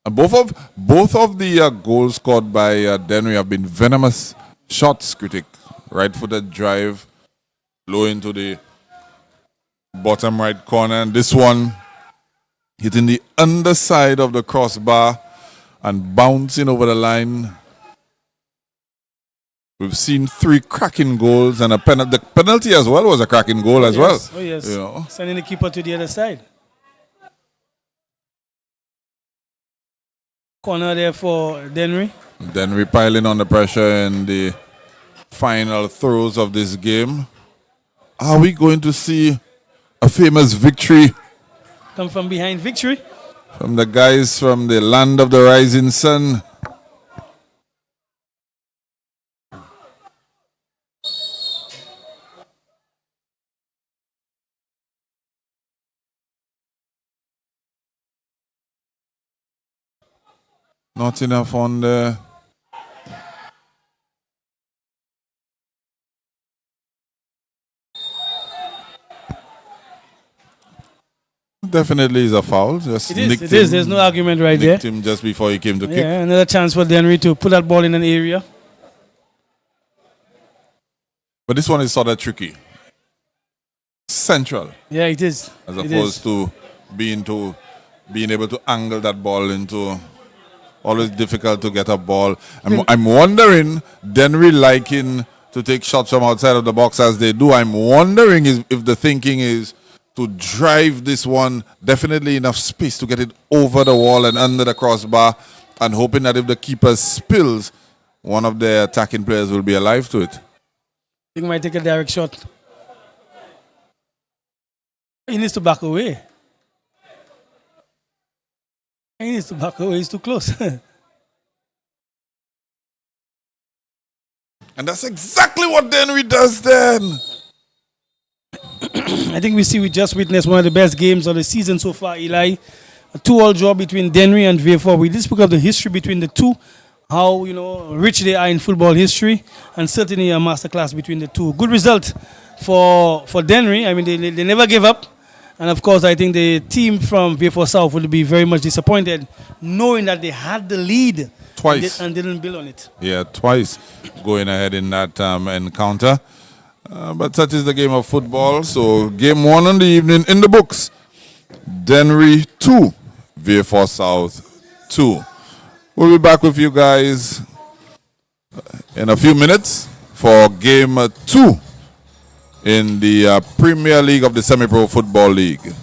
And both of the goals scored by DENNERY have been venomous shots, critic. Right-footed drive, low into the bottom right corner. And this one hitting the underside of the crossbar and bouncing over the line. We've seen 3 cracking goals and a penalty. The penalty as well was a cracking goal as well. Oh, yes. You know. Sending the keeper to the other side. Corner there for DENNERY. DENNERY piling on the pressure in the final throes of this game. Are we going to see a famous victory? Come from behind victory. From the guys from the land of the rising sun. Not enough on the... Definitely is a foul. Just it is. There's no argument right there. Nicked him just before he came to kick. Yeah, another chance for DENNERY to put that ball in an area. But this one is sort of tricky. Central. Yeah, it is. As opposed to being able to angle that ball into... Always difficult to get a ball. I'm wondering, DENNERY liking to take shots from outside of the box as they do. I'm wondering if the thinking is to drive this one, definitely enough space to get it over the wall and under the crossbar, and hoping that if the keeper spills, one of the attacking players will be alive to it. He might take a direct shot. He needs to back away. He needs to back away. He's too close. And that's exactly what Dennery does then. I think we just witnessed one of the best games of the season so far, Eli. A 2-2 draw between Dennery and Vieux-Fort. We did speak of the history between the two, how rich they are in football history, and certainly a masterclass between the two. Good result for Dennery. I mean, they never gave up. And of course, I think the team from Vieux-Fort South will be very much disappointed knowing that they had the lead twice and didn't build on it. Yeah, twice going ahead in that encounter. But such is the game of football. So game 1 on the evening in the books. Dennery 2, Vieux-Fort South 2. We'll be back with you guys in a few minutes for game 2 in the Premier League of the Semi-Pro Football League.